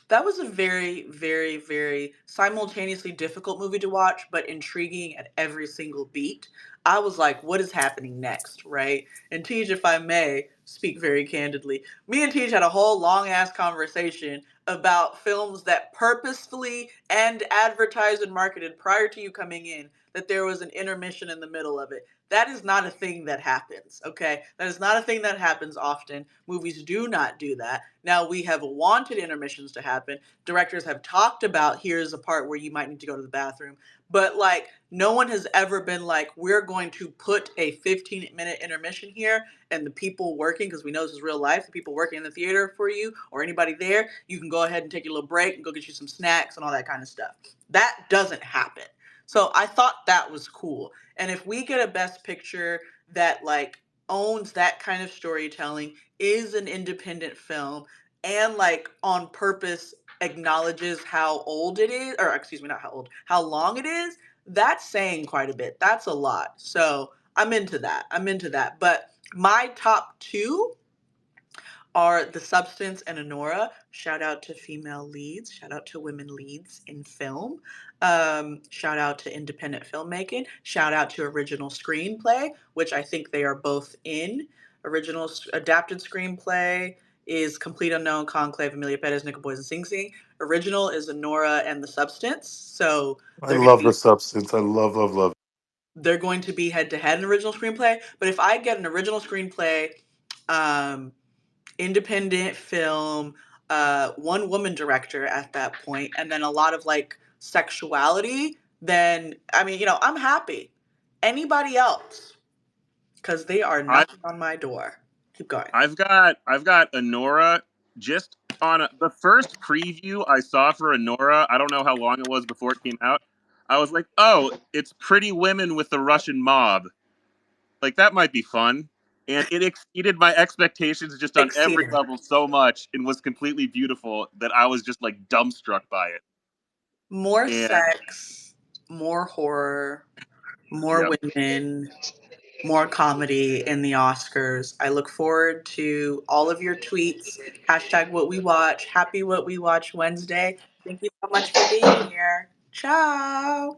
Speaker 1: That was a very, very, very simultaneously difficult movie to watch, but intriguing at every single beat. I was like, what is happening next, right? And Tej, if I may speak very candidly, me and Tej had a whole long ass conversation about films that purposefully and advertised and marketed prior to you coming in that there was an intermission in the middle of it. That is not a thing that happens, okay? That is not a thing that happens often. Movies do not do that. Now, we have wanted intermissions to happen. Directors have talked about here's a part where you might need to go to the bathroom. But, like, no one has ever been like, we're going to put a 15-minute intermission here, and the people working, because we know this is real life, the people working in the theater for you or anybody there, you can go ahead and take your little break and go get you some snacks and all that kind of stuff. That doesn't happen. So I thought that was cool. And if we get a best picture that like owns that kind of storytelling, is an independent film, and like on purpose acknowledges how old it is, or excuse me, not how old, how long it is, that's saying quite a bit. That's a lot. So I'm into that. I'm into that. But my top two are The Substance and Honora. Shout out to female leads. Shout out to women leads in film. Shout out to independent filmmaking. Shout out to original screenplay, which I think they are both in. Original adapted screenplay is Complete Unknown, Conclave, Amelia Perez, Nickel Boys, and Sing Sing. Original is Honora and The Substance. So
Speaker 2: I
Speaker 1: they're going to
Speaker 2: love the
Speaker 1: be
Speaker 2: substance. I love, love, love.
Speaker 1: they're going to be head to head in original screenplay. But if I get an original screenplay, um, independent film, one woman director at that point, and then a lot of like sexuality, then I mean, I'm happy. Anybody else? Because they are
Speaker 3: I
Speaker 1: knocking on my door. Keep going.
Speaker 3: I've got Honora just on the first preview I saw for Honora. I don't know how long it was before it came out. I was like, oh, it's pretty women with the Russian mob. Like that might be fun. And it exceeded my expectations just on every
Speaker 1: Exceeded.
Speaker 3: level so much and was completely beautiful that I was just like dumbstruck by it.
Speaker 1: More
Speaker 3: And
Speaker 1: sex, more horror, more
Speaker 3: yep.
Speaker 1: women, more comedy in the Oscars. I look forward to all of your tweets. Hashtag what we watch. Happy What We Watch Wednesday. Thank you so much for being here. Ciao.